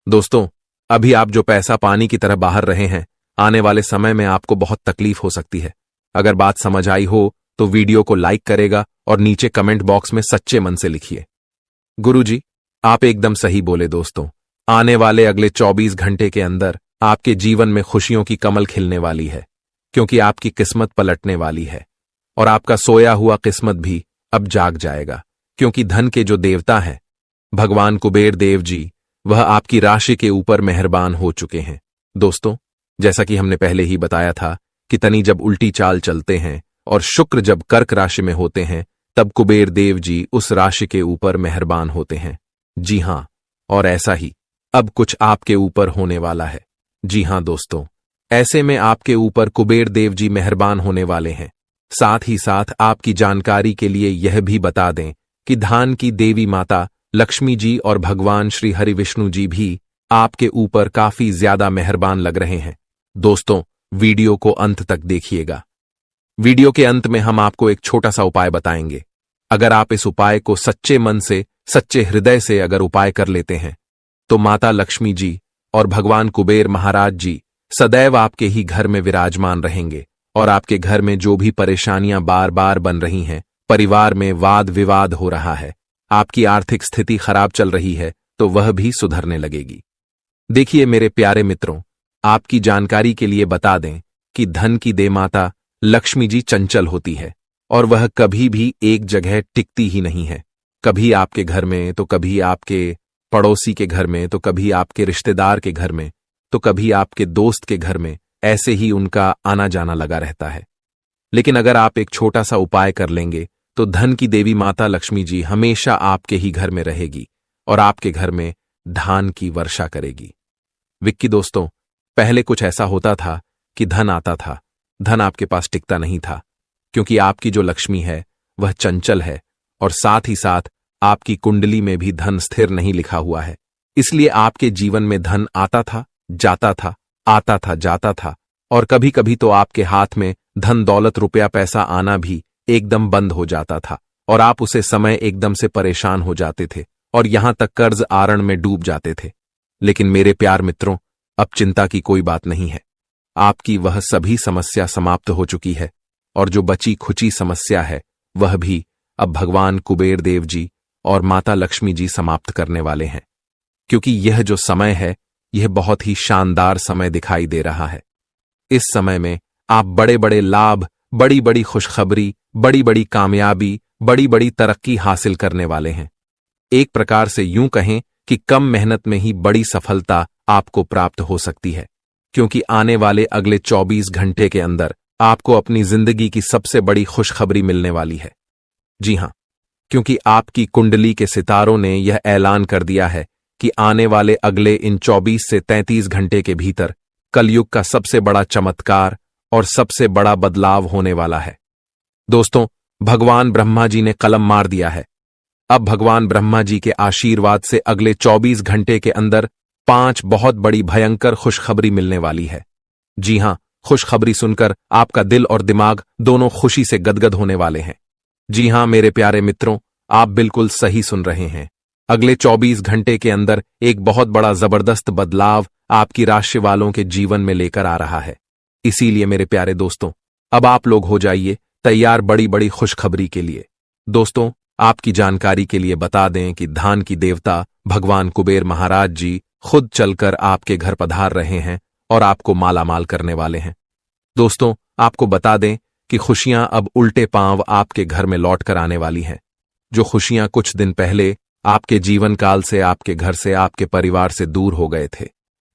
दोस्तों, अभी आप जो पैसा पानी की तरह बाहर रहे हैं, आने वाले समय में आपको बहुत तकलीफ हो सकती है। अगर बात समझ आई हो तो वीडियो को लाइक करेगा और नीचे कमेंट बॉक्स में सच्चे मन से लिखिए, गुरुजी, आप एकदम सही बोले। दोस्तों, आने वाले अगले 24 घंटे के अंदर आपके जीवन में खुशियों की कमल खिलने वाली है, क्योंकि आपकी किस्मत पलटने वाली है, और आपका सोया हुआ किस्मत भी अब जाग जाएगा, क्योंकि धन के जो देवता हैं भगवान कुबेर देव जी, वह आपकी राशि के ऊपर मेहरबान हो चुके हैं। दोस्तों, जैसा कि हमने पहले ही बताया था कि तनी जब उल्टी चाल चलते हैं और शुक्र जब कर्क राशि में होते हैं, तब कुबेर देव जी उस राशि के ऊपर मेहरबान होते हैं। जी हां, और ऐसा ही अब कुछ आपके ऊपर होने वाला है। जी हां दोस्तों, ऐसे में आपके ऊपर कुबेर देव जी मेहरबान होने वाले हैं। साथ ही साथ आपकी जानकारी के लिए यह भी बता दें कि धान की देवी माता लक्ष्मी जी और भगवान श्री हरि विष्णु जी भी आपके ऊपर काफी ज्यादा मेहरबान लग रहे हैं। दोस्तों, वीडियो को अंत तक देखिएगा। वीडियो के अंत में हम आपको एक छोटा सा उपाय बताएंगे। अगर आप इस उपाय को सच्चे मन से, सच्चे हृदय से अगर उपाय कर लेते हैं, तो माता लक्ष्मी जी और भगवान कुबेर महाराज जी सदैव आपके ही घर में विराजमान रहेंगे, और आपके घर में जो भी परेशानियां बार बार बन रही हैं, परिवार में वाद विवाद हो रहा है, आपकी आर्थिक स्थिति खराब चल रही है, तो वह भी सुधरने लगेगी। देखिए मेरे प्यारे मित्रों, आपकी जानकारी के लिए बता दें कि धन की देमाता लक्ष्मी जी चंचल होती है, और वह कभी भी एक जगह टिकती ही नहीं है। कभी आपके घर में, तो कभी आपके पड़ोसी के घर में, तो कभी आपके रिश्तेदार के घर में, तो कभी आपके दोस्त के घर में, ऐसे ही उनका आना जाना लगा रहता है। लेकिन अगर आप एक छोटा सा उपाय कर लेंगे तो धन की देवी माता लक्ष्मी जी हमेशा आपके ही घर में रहेगी और आपके घर में धान की वर्षा करेगी। विक्की दोस्तों, पहले कुछ ऐसा होता था कि धन आता था, धन आपके पास टिकता नहीं था, क्योंकि आपकी जो लक्ष्मी है वह चंचल है, और साथ ही साथ आपकी कुंडली में भी धन स्थिर नहीं लिखा हुआ है। इसलिए आपके जीवन में धन आता था, जाता था, आता था, जाता था, और कभी कभी तो आपके हाथ में धन दौलत रुपया पैसा आना भी एकदम बंद हो जाता था, और आप उसे समय एकदम से परेशान हो जाते थे, और यहां तक कर्ज आरण में डूब जाते थे। लेकिन मेरे प्यार मित्रों, अब चिंता की कोई बात नहीं है। आपकी वह सभी समस्या समाप्त हो चुकी है, और जो बची खुची समस्या है वह भी अब भगवान कुबेर देव जी और माता लक्ष्मी जी समाप्त करने वाले हैं, क्योंकि यह जो समय है यह बहुत ही शानदार समय दिखाई दे रहा है। इस समय में आप बड़े बड़े लाभ, बड़ी बड़ी खुशखबरी, बड़ी बड़ी कामयाबी, बड़ी बड़ी तरक्की हासिल करने वाले हैं। एक प्रकार से यूं कहें कि कम मेहनत में ही बड़ी सफलता आपको प्राप्त हो सकती है, क्योंकि आने वाले अगले 24 घंटे के अंदर आपको अपनी जिंदगी की सबसे बड़ी खुशखबरी मिलने वाली है। जी हां, क्योंकि आपकी कुंडली के सितारों ने यह ऐलान कर दिया है कि आने वाले अगले इन 24 से 33 घंटे के भीतर कलयुग का सबसे बड़ा चमत्कार और सबसे बड़ा बदलाव होने वाला है। दोस्तों, भगवान ब्रह्मा जी ने कलम मार दिया है। अब भगवान ब्रह्मा जी के आशीर्वाद से अगले 24 घंटे के अंदर 5 बहुत बड़ी भयंकर खुशखबरी मिलने वाली है। जी हां, खुशखबरी सुनकर आपका दिल और दिमाग दोनों खुशी से गदगद होने वाले हैं। जी हां मेरे प्यारे मित्रों, आप बिल्कुल सही सुन रहे हैं। अगले 24 घंटे के अंदर एक बहुत बड़ा जबरदस्त बदलाव आपकी राशि वालों के जीवन में लेकर आ रहा है। इसीलिए मेरे प्यारे दोस्तों, अब आप लोग हो जाइए तैयार बड़ी बड़ी खुशखबरी के लिए। दोस्तों, आपकी जानकारी के लिए बता दें कि धान की देवता भगवान कुबेर महाराज जी खुद चलकर आपके घर पधार रहे हैं और आपको मालामाल करने वाले हैं। दोस्तों, आपको बता दें कि खुशियां अब उल्टे पांव आपके घर में लौट कर आने वाली हैं। जो खुशियां कुछ दिन पहले आपके जीवन काल से, आपके घर से, आपके परिवार से दूर हो गए थे,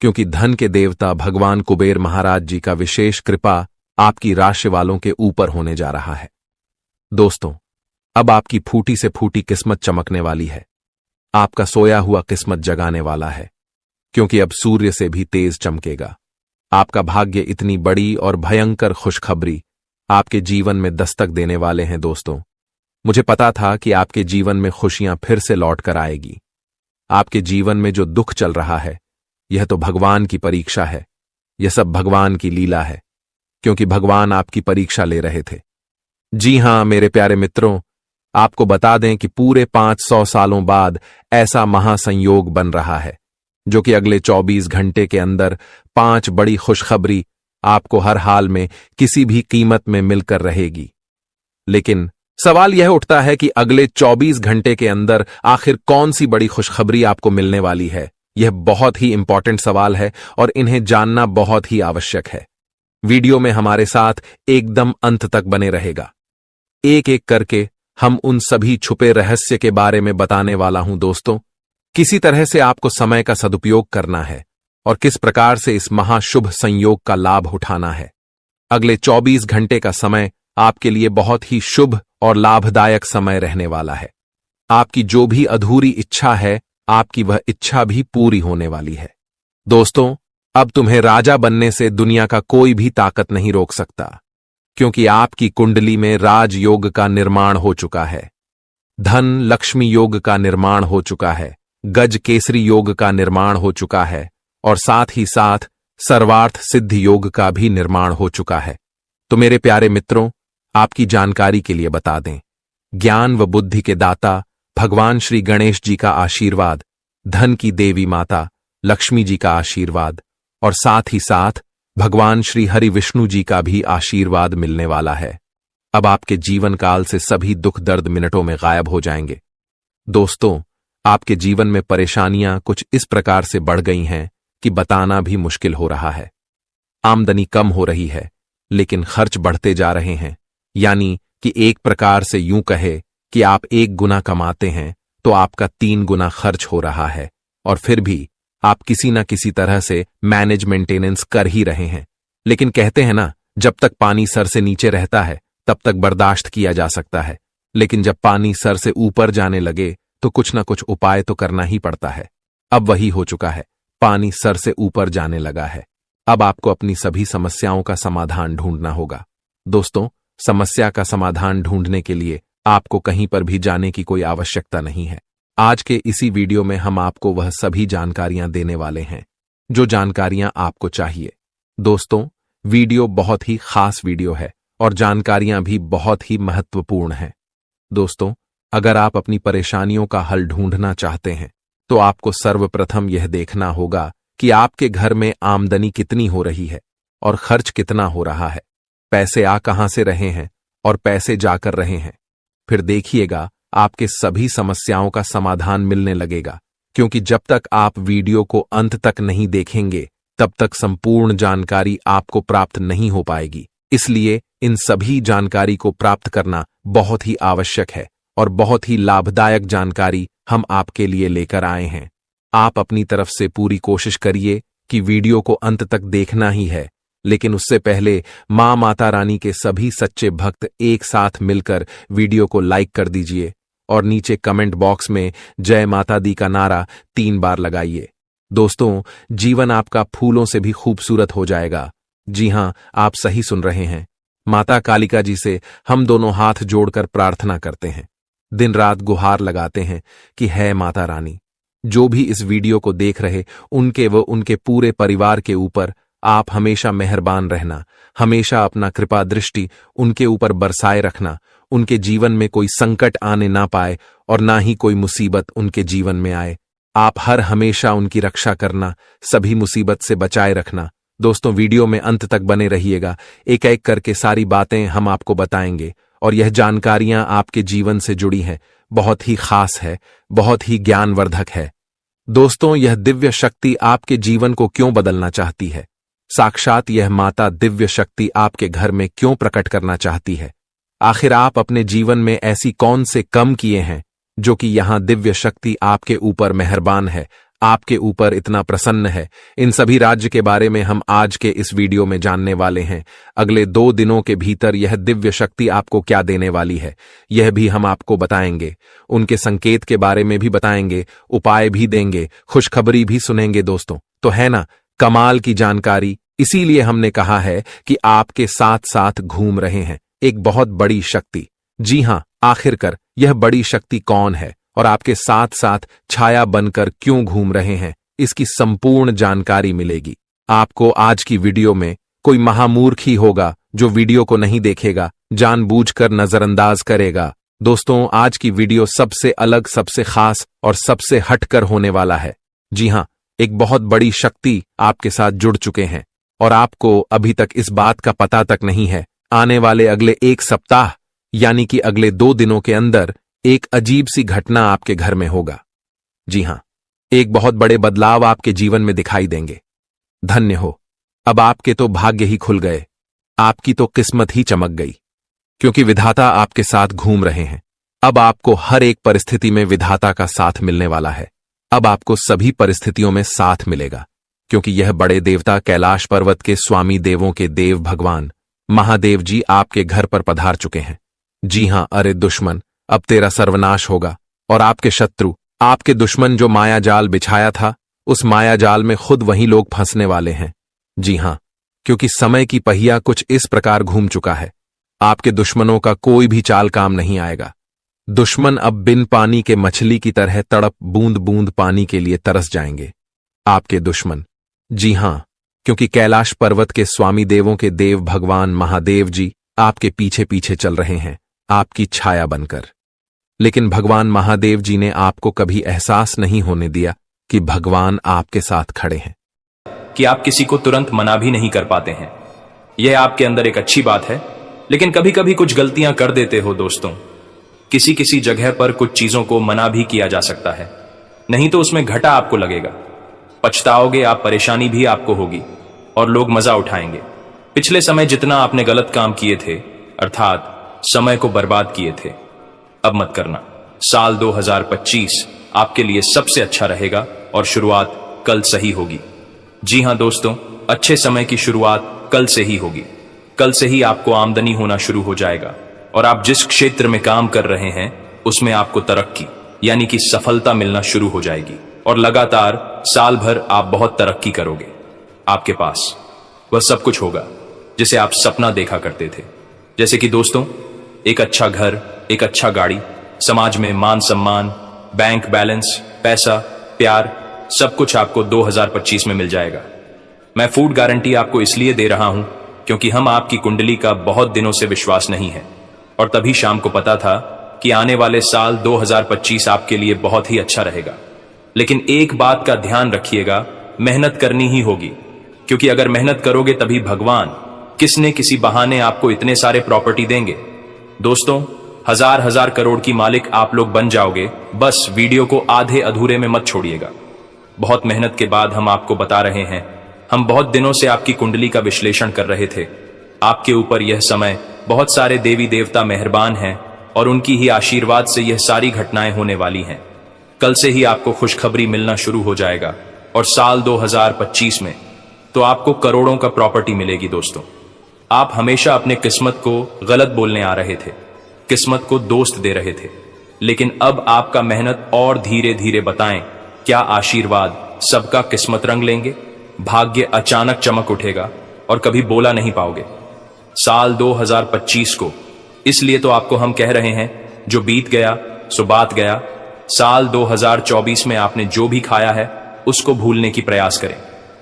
क्योंकि धन के देवता भगवान कुबेर महाराज जी का विशेष कृपा आपकी राशि वालों के ऊपर होने जा रहा है। दोस्तों, अब आपकी फूटी से फूटी किस्मत चमकने वाली है। आपका सोया हुआ किस्मत जगाने वाला है, क्योंकि अब सूर्य से भी तेज चमकेगा। आपका भाग्य इतनी बड़ी और भयंकर खुशखबरी आपके जीवन में दस्तक देने वाले हैं। दोस्तों, मुझे पता था कि आपके जीवन में खुशियां फिर से लौट कर आएगी। आपके जीवन में जो दुख चल रहा है, यह तो भगवान की परीक्षा है। यह सब भगवान की लीला है, क्योंकि भगवान आपकी परीक्षा ले रहे थे। जी हां मेरे प्यारे मित्रों, आपको बता दें कि पूरे 500 सालों बाद ऐसा महासंयोग बन रहा है, जो कि अगले 24 घंटे के अंदर 5 बड़ी खुशखबरी आपको हर हाल में किसी भी कीमत में मिलकर रहेगी। लेकिन सवाल यह उठता है कि अगले 24 घंटे के अंदर आखिर कौन सी बड़ी खुशखबरी आपको मिलने वाली है। यह बहुत ही इंपॉर्टेंट सवाल है और इन्हें जानना बहुत ही आवश्यक है। वीडियो में हमारे साथ एकदम अंत तक बने रहेगा। एक एक करके हम उन सभी छुपे रहस्य के बारे में बताने वाला हूं। दोस्तों, किसी तरह से आपको समय का सदुपयोग करना है और किस प्रकार से इस महाशुभ संयोग का लाभ उठाना है। अगले 24 घंटे का समय आपके लिए बहुत ही शुभ और लाभदायक समय रहने वाला है। आपकी जो भी अधूरी इच्छा है, आपकी वह इच्छा भी पूरी होने वाली है। दोस्तों, अब तुम्हें राजा बनने से दुनिया का कोई भी ताकत नहीं रोक सकता, क्योंकि आपकी कुंडली में राजयोग का निर्माण हो चुका है, धन लक्ष्मी योग का निर्माण हो चुका है, गज केसरी योग का निर्माण हो चुका है और साथ ही साथ सर्वार्थ सिद्ध योग का भी निर्माण हो चुका है। तो मेरे प्यारे मित्रों, आपकी जानकारी के लिए बता दें, ज्ञान व बुद्धि के दाता भगवान श्री गणेश जी का आशीर्वाद, धन की देवी माता लक्ष्मी जी का आशीर्वाद और साथ ही साथ भगवान श्री हरि विष्णु जी का भी आशीर्वाद मिलने वाला है। अब आपके जीवन काल से सभी दुख दर्द मिनटों में गायब हो जाएंगे। दोस्तों, आपके जीवन में परेशानियां कुछ इस प्रकार से बढ़ गई हैं कि बताना भी मुश्किल हो रहा है। आमदनी कम हो रही है, लेकिन खर्च बढ़ते जा रहे हैं। यानी कि एक प्रकार से यूं कहे कि आप 1 गुना कमाते हैं तो आपका 3 गुना खर्च हो रहा है, और फिर भी आप किसी न किसी तरह से मैनेज मेंटेनेंस कर ही रहे हैं। लेकिन कहते हैं ना, जब तक पानी सर से नीचे रहता है तब तक बर्दाश्त किया जा सकता है, लेकिन जब पानी सर से ऊपर जाने लगे तो कुछ न कुछ उपाय तो करना ही पड़ता है। अब वही हो चुका है, पानी सर से ऊपर जाने लगा है। अब आपको अपनी सभी समस्याओं का समाधान ढूंढना होगा। दोस्तों, समस्या का समाधान ढूंढने के लिए आपको कहीं पर भी जाने की कोई आवश्यकता नहीं है। आज के इसी वीडियो में हम आपको वह सभी जानकारियां देने वाले हैं जो जानकारियां आपको चाहिए। दोस्तों, वीडियो बहुत ही खास वीडियो है और जानकारियां भी बहुत ही महत्वपूर्ण हैं। दोस्तों, अगर आप अपनी परेशानियों का हल ढूंढना चाहते हैं तो आपको सर्वप्रथम यह देखना होगा कि आपके घर में आमदनी कितनी हो रही है और खर्च कितना हो रहा है, पैसे आ कहां से रहे हैं और पैसे जाकर रहे हैं। फिर देखिएगा आपके सभी समस्याओं का समाधान मिलने लगेगा, क्योंकि जब तक आप वीडियो को अंत तक नहीं देखेंगे तब तक संपूर्ण जानकारी आपको प्राप्त नहीं हो पाएगी। इसलिए इन सभी जानकारी को प्राप्त करना बहुत ही आवश्यक है और बहुत ही लाभदायक जानकारी हम आपके लिए लेकर आए हैं। आप अपनी तरफ से पूरी कोशिश करिए कि वीडियो को अंत तक देखना ही है, लेकिन उससे पहले मां माता रानी के सभी सच्चे भक्त एक साथ मिलकर वीडियो को लाइक कर दीजिए और नीचे कमेंट बॉक्स में जय माता दी का नारा 3 बार लगाइए। दोस्तों, जीवन आपका फूलों से भी खूबसूरत हो जाएगा। जी हां, आप सही सुन रहे हैं। माता कालिका जी से हम दोनों हाथ जोड़कर प्रार्थना करते हैं, दिन रात गुहार लगाते हैं कि है माता रानी, जो भी इस वीडियो को देख रहे उनके व उनके पूरे परिवार के ऊपर आप हमेशा मेहरबान रहना, हमेशा अपना कृपा दृष्टि उनके ऊपर बरसाए रखना, उनके जीवन में कोई संकट आने ना पाए और ना ही कोई मुसीबत उनके जीवन में आए। आप हर हमेशा उनकी रक्षा करना, सभी मुसीबत से बचाए रखना। दोस्तों वीडियो में अंत तक बने रहिएगा, एक एक करके सारी बातें हम आपको बताएंगे और यह जानकारियां आपके जीवन से जुड़ी हैं, बहुत ही खास है, बहुत ही ज्ञानवर्धक है। दोस्तों यह दिव्य शक्ति आपके जीवन को क्यों बदलना चाहती है? साक्षात यह माता दिव्य शक्ति आपके घर में क्यों प्रकट करना चाहती है? आखिर आप अपने जीवन में ऐसी कौन से कम किए हैं जो कि यहां दिव्य शक्ति आपके ऊपर मेहरबान है, आपके ऊपर इतना प्रसन्न है? इन सभी राज्य के बारे में हम आज के इस वीडियो में जानने वाले हैं। अगले 2 दिनों के भीतर यह दिव्य शक्ति आपको क्या देने वाली है, यह भी हम आपको बताएंगे। उनके संकेत के बारे में भी बताएंगे, उपाय भी देंगे, खुशखबरी भी सुनेंगे। दोस्तों तो है ना कमाल की जानकारी। इसीलिए हमने कहा है कि आपके साथ साथ घूम रहे हैं एक बहुत बड़ी शक्ति। जी हां, आखिरकार यह बड़ी शक्ति कौन है और आपके साथ साथ छाया बनकर क्यों घूम रहे हैं, इसकी संपूर्ण जानकारी मिलेगी आपको आज की वीडियो में। कोई महामूर्ख ही होगा जो वीडियो को नहीं देखेगा, जानबूझकर नजरअंदाज करेगा। दोस्तों आज की वीडियो सबसे अलग, सबसे खास और सबसे हटकर होने वाला है। जी हां, एक बहुत बड़ी शक्ति आपके साथ जुड़ चुके हैं और आपको अभी तक इस बात का पता तक नहीं है। आने वाले अगले 1 सप्ताह यानी कि अगले 2 दिनों के अंदर एक अजीब सी घटना आपके घर में होगा। जी हां, एक बहुत बड़े बदलाव आपके जीवन में दिखाई देंगे। धन्य हो, अब आपके तो भाग्य ही खुल गए, आपकी तो किस्मत ही चमक गई, क्योंकि विधाता आपके साथ घूम रहे हैं। अब आपको हर एक परिस्थिति में विधाता का साथ मिलने वाला है। अब आपको सभी परिस्थितियों में साथ मिलेगा, क्योंकि यह बड़े देवता कैलाश पर्वत के स्वामी देवों के देव भगवान महादेव जी आपके घर पर पधार चुके हैं। जी हां, अरे दुश्मन, अब तेरा सर्वनाश होगा और आपके शत्रु, आपके दुश्मन जो माया जाल बिछाया था, उस माया जाल में खुद वही लोग फंसने वाले हैं। जी हां, क्योंकि समय की पहिया कुछ इस प्रकार घूम चुका है, आपके दुश्मनों का कोई भी चाल काम नहीं आएगा। दुश्मन अब बिन पानी के मछली की तरह तड़प बूंद बूंद पानी के लिए तरस जाएंगे, आपके दुश्मन। जी हां, क्योंकि कैलाश पर्वत के स्वामी देवों के देव भगवान महादेव जी आपके पीछे पीछे चल रहे हैं, आपकी छाया बनकर। लेकिन भगवान महादेव जी ने आपको कभी एहसास नहीं होने दिया कि भगवान आपके साथ खड़े हैं, कि आप किसी को तुरंत मना भी नहीं कर पाते हैं। यह आपके अंदर एक अच्छी बात है, लेकिन कभी कभी कुछ गलतियां कर देते हो दोस्तों। किसी किसी जगह पर कुछ चीजों को मना भी किया जा सकता है, नहीं तो उसमें घाटा आपको लगेगा, पछताओगे आप, परेशानी भी आपको होगी और लोग मजा उठाएंगे। पिछले समय जितना आपने गलत काम किए थे, अर्थात समय को बर्बाद किए थे, अब मत करना। साल 2025 आपके लिए सबसे अच्छा रहेगा और शुरुआत कल से ही होगी। जी हां दोस्तों, अच्छे समय की शुरुआत कल से ही होगी। कल से ही आपको आमदनी होना शुरू हो जाएगा और आप जिस क्षेत्र में काम कर रहे हैं उसमें आपको तरक्की यानी कि सफलता मिलना शुरू हो जाएगी और लगातार साल भर आप बहुत तरक्की करोगे। आपके पास वह सब कुछ होगा जिसे आप सपना देखा करते थे, जैसे कि दोस्तों एक अच्छा घर, एक अच्छा गाड़ी, समाज में मान सम्मान, बैंक बैलेंस, पैसा, प्यार, सब कुछ आपको 2025 में मिल जाएगा। मैं फूड गारंटी आपको इसलिए दे रहा हूं क्योंकि हम आपकी कुंडली का बहुत दिनों से विश्वास नहीं है और तभी शाम को पता था कि आने वाले साल 2025 आपके लिए बहुत ही अच्छा रहेगा। लेकिन एक बात का ध्यान रखिएगा, मेहनत करनी ही होगी, क्योंकि अगर मेहनत करोगे तभी भगवान किसने किसी बहाने आपको इतने सारे प्रॉपर्टी देंगे। दोस्तों हजार हजार करोड़ की मालिक आप लोग बन जाओगे, बस वीडियो को आधे अधूरे में मत छोड़िएगा। बहुत मेहनत के बाद हम आपको बता रहे हैं। हम बहुत दिनों से आपकी कुंडली का विश्लेषण कर रहे थे। आपके ऊपर यह समय बहुत सारे देवी देवता मेहरबान हैं और उनकी ही आशीर्वाद से यह सारी घटनाएं होने वाली हैं। कल से ही आपको खुशखबरी मिलना शुरू हो जाएगा और साल 2025 में तो आपको करोड़ों का प्रॉपर्टी मिलेगी। दोस्तों आप हमेशा अपने किस्मत को गलत बोलने आ रहे थे, किस्मत को दोस्त दे रहे थे, लेकिन अब आपका मेहनत और धीरे धीरे बताएं क्या आशीर्वाद सबका किस्मत रंग लेंगे। भाग्य अचानक चमक उठेगा और कभी बोला नहीं पाओगे। साल 2025 को इसलिए तो आपको हम कह रहे हैं, जो बीत गया सो बात गया। साल 2024 में आपने जो भी खाया है उसको भूलने की प्रयास करें,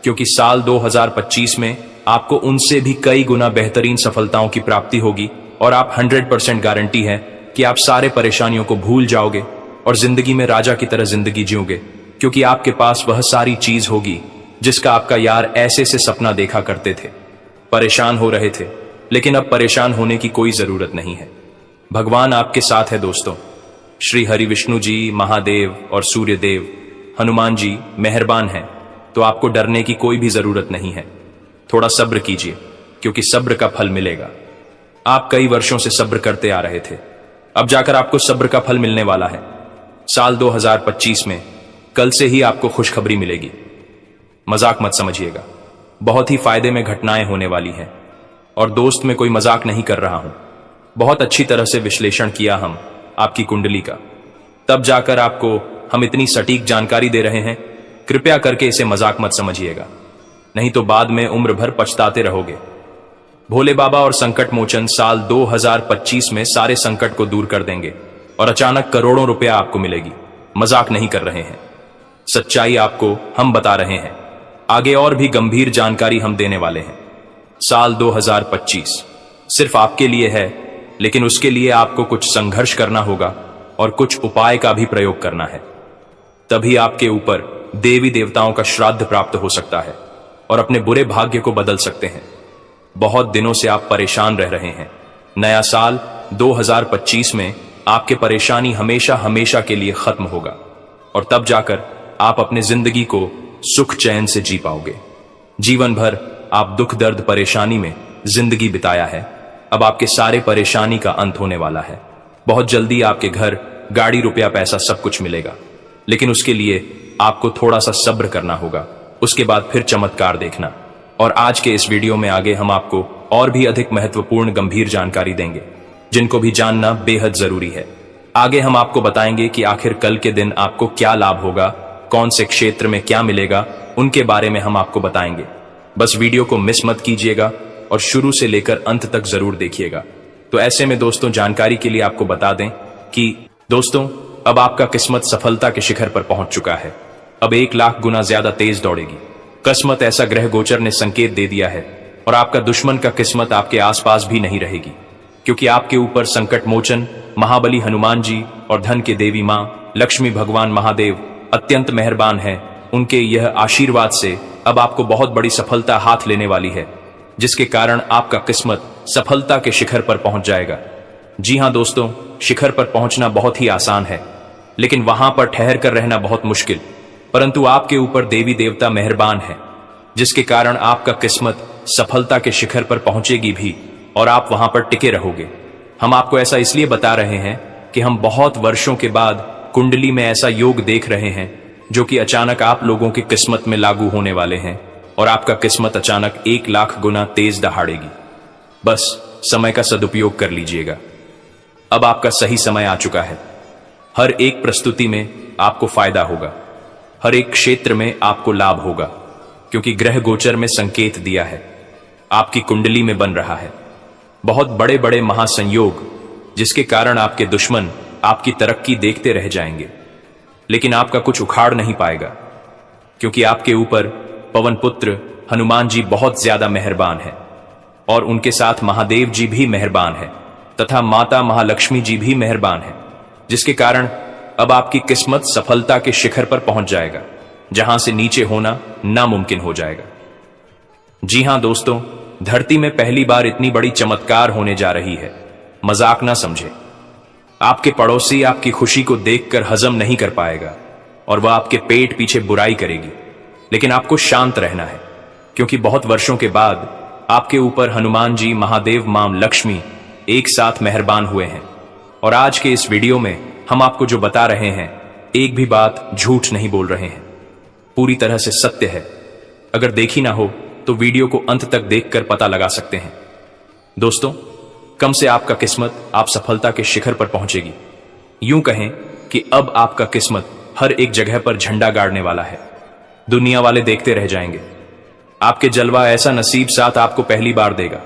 क्योंकि साल 2025 में आपको उनसे भी कई गुना बेहतरीन सफलताओं की प्राप्ति होगी और आप 100% गारंटी है कि आप सारे परेशानियों को भूल जाओगे और जिंदगी में राजा की तरह जिंदगी जियोगे, क्योंकि आपके पास वह सारी चीज होगी जिसका आपका यार ऐसे से सपना देखा करते थे, परेशान हो रहे थे, लेकिन अब परेशान होने की कोई जरूरत नहीं है। भगवान आपके साथ है दोस्तों। श्री हरि विष्णु जी, महादेव और सूर्यदेव, हनुमान जी मेहरबान हैं, तो आपको डरने की कोई भी जरूरत नहीं है। थोड़ा सब्र कीजिए, क्योंकि सब्र का फल मिलेगा। आप कई वर्षों से सब्र करते आ रहे थे, अब जाकर आपको सब्र का फल मिलने वाला है। साल 2025 में कल से ही आपको खुशखबरी मिलेगी। मजाक मत समझिएगा, बहुत ही फायदे में घटनाएं होने वाली हैं। और दोस्त, मैं कोई मजाक नहीं कर रहा हूं। बहुत अच्छी तरह से विश्लेषण किया हम आपकी कुंडली का, तब जाकर आपको हम इतनी सटीक जानकारी दे रहे हैं। कृपया करके इसे मजाक मत समझिएगा, नहीं तो बाद में उम्र भर पछताते रहोगे। भोले बाबा और संकट मोचन साल 2025 में सारे संकट को दूर कर देंगे और अचानक करोड़ों रुपया आपको मिलेगी। मजाक नहीं कर रहे हैं, सच्चाई आपको हम बता रहे हैं। आगे और भी गंभीर जानकारी हम देने वाले हैं। साल 2025 सिर्फ आपके लिए है, लेकिन उसके लिए आपको कुछ संघर्ष करना होगा और कुछ उपाय का भी प्रयोग करना है। तभी आपके ऊपर देवी देवताओं का श्राद्ध प्राप्त हो सकता है और अपने बुरे भाग्य को बदल सकते हैं। बहुत दिनों से आप परेशान रह रहे हैं। नया साल 2025 में आपके परेशानी हमेशा हमेशा के लिए खत्म होगा और तब जाकर आप अपने जिंदगी को सुख चैन से जी पाओगे। जीवन भर आप दुख दर्द परेशानी में जिंदगी बिताया है, अब आपके सारे परेशानी का अंत होने वाला है। बहुत जल्दी आपके घर, गाड़ी, रुपया, पैसा सब कुछ मिलेगा, लेकिन उसके लिए आपको थोड़ा सा सब्र करना होगा। उसके बाद फिर चमत्कार देखना। और आज के इस वीडियो में आगे हम आपको और भी अधिक महत्वपूर्ण गंभीर जानकारी देंगे, जिनको भी जानना बेहद जरूरी है। आगे हम आपको बताएंगे कि आखिर कल के दिन आपको क्या लाभ होगा, कौन से क्षेत्र में क्या मिलेगा, उनके बारे में हम आपको बताएंगे। बस वीडियो को मिस मत कीजिएगा और शुरू से लेकर अंत तक जरूर देखिएगा। तो ऐसे में दोस्तों, जानकारी के लिए आपको बता दें कि दोस्तों, अब आपका किस्मत सफलता के शिखर पर पहुंच चुका है। अब 1 लाख गुना ज्यादा तेज दौड़ेगी। किस्मत ऐसा ग्रह गोचर ने संकेत दे दिया है और आपका दुश्मन का किस्मत आपके आसपास भी नहीं रहेगी, क्योंकि आपके ऊपर संकट मोचन महाबली हनुमान जी और धन के देवी मां लक्ष्मी भगवान महादेव अत्यंत मेहरबान हैं। उनके यह आशीर्वाद से अब आपको बहुत बड़ी सफलता हाथ लेने वाली है, जिसके कारण आपका किस्मत सफलता के शिखर पर पहुंच जाएगा। जी हां दोस्तों, शिखर पर पहुंचना बहुत ही आसान है, लेकिन वहां पर ठहर कर रहना बहुत मुश्किल। परंतु आपके ऊपर देवी देवता मेहरबान है, जिसके कारण आपका किस्मत सफलता के शिखर पर पहुंचेगी भी और आप वहां पर टिके रहोगे। हम आपको ऐसा इसलिए बता रहे हैं कि हम बहुत वर्षों के बाद कुंडली में ऐसा योग देख रहे हैं, जो कि अचानक आप लोगों की किस्मत में लागू होने वाले हैं और आपका किस्मत अचानक 1 लाख गुना तेज दहाड़ेगी। बस समय का सदुपयोग कर लीजिएगा। अब आपका सही समय आ चुका है। हर एक प्रस्तुति में आपको फायदा होगा, हर एक क्षेत्र में आपको लाभ होगा, क्योंकि ग्रह गोचर में संकेत दिया है, आपकी कुंडली में बन रहा है बहुत बड़े बड़े महासंयोग, जिसके कारण आपके दुश्मन आपकी तरक्की देखते रह जाएंगे, लेकिन आपका कुछ उखाड़ नहीं पाएगा, क्योंकि आपके ऊपर पवन पुत्र हनुमान जी बहुत ज्यादा मेहरबान है और उनके साथ महादेव जी भी मेहरबान है तथा माता महालक्ष्मी जी भी मेहरबान है, जिसके कारण अब आपकी किस्मत सफलता के शिखर पर पहुंच जाएगा, जहां से नीचे होना नामुमकिन हो जाएगा। जी हां दोस्तों, धरती में पहली बार इतनी बड़ी चमत्कार होने जा रही है, मजाक ना समझे। आपके पड़ोसी आपकी खुशी को देखकर हजम नहीं कर पाएगा और वह आपके पेट पीछे बुराई करेगी, लेकिन आपको शांत रहना है, क्योंकि बहुत वर्षों के बाद आपके ऊपर हनुमान जी, महादेव, मां लक्ष्मी एक साथ मेहरबान हुए हैं। और आज के इस वीडियो में हम आपको जो बता रहे हैं, एक भी बात झूठ नहीं बोल रहे हैं, पूरी तरह से सत्य है। अगर देखी ना हो तो वीडियो को अंत तक देखकर पता लगा सकते हैं। दोस्तों, कम से आपका किस्मत आप सफलता के शिखर पर पहुंचेगी। यूं कहें कि अब आपका किस्मत हर एक जगह पर झंडा गाड़ने वाला है, दुनिया वाले देखते रह जाएंगे। आपके जलवा ऐसा नसीब साथ आपको पहली बार देगा,